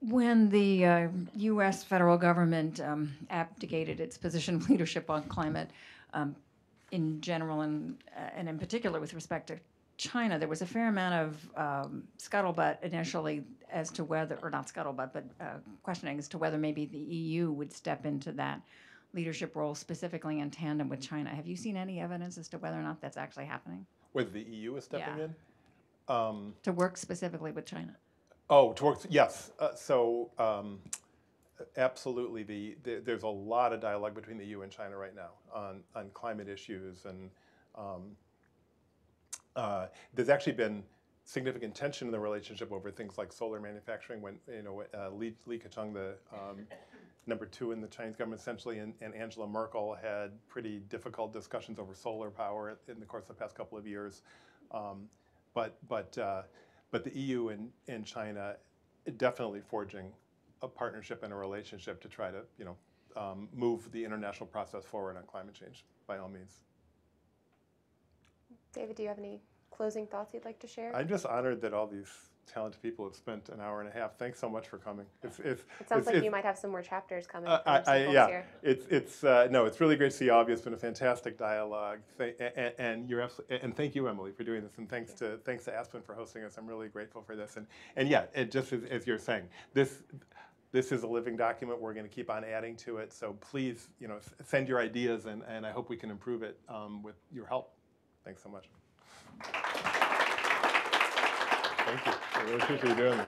When the U.S. federal government abdicated its position of leadership on climate, in general and in particular with respect to China, there was a fair amount of scuttlebutt initially as to whether, or not scuttlebutt, but questioning as to whether maybe the EU would step into that leadership role, specifically in tandem with China. Have you seen any evidence as to whether or not that's actually happening? Whether the EU is stepping Yeah. in? To work specifically with China. Oh, to work, yes. Absolutely, there's a lot of dialogue between the EU and China right now on climate issues, and there's actually been significant tension in the relationship over things like solar manufacturing. When Li Keqiang, the #2 in the Chinese government, essentially, and Angela Merkel had pretty difficult discussions over solar power in the course of the past couple of years. But the EU and China definitely forging a partnership and a relationship to try to move the international process forward on climate change, by all means. David, do you have any closing thoughts you'd like to share? I'm just honored that all these talented people have spent an hour and a half. Thanks so much for coming. It sounds like you might have some more chapters coming. Yeah, here. It's really great to see all of you. It's been a fantastic dialogue, and thank you, Emily, for doing this, and thanks to Aspen for hosting us. I'm really grateful for this, and yeah, just as you're saying, this is a living document. We're going to keep on adding to it. So please, send your ideas, and I hope we can improve it with your help. Thanks so much. Thank you. I really appreciate you doing this.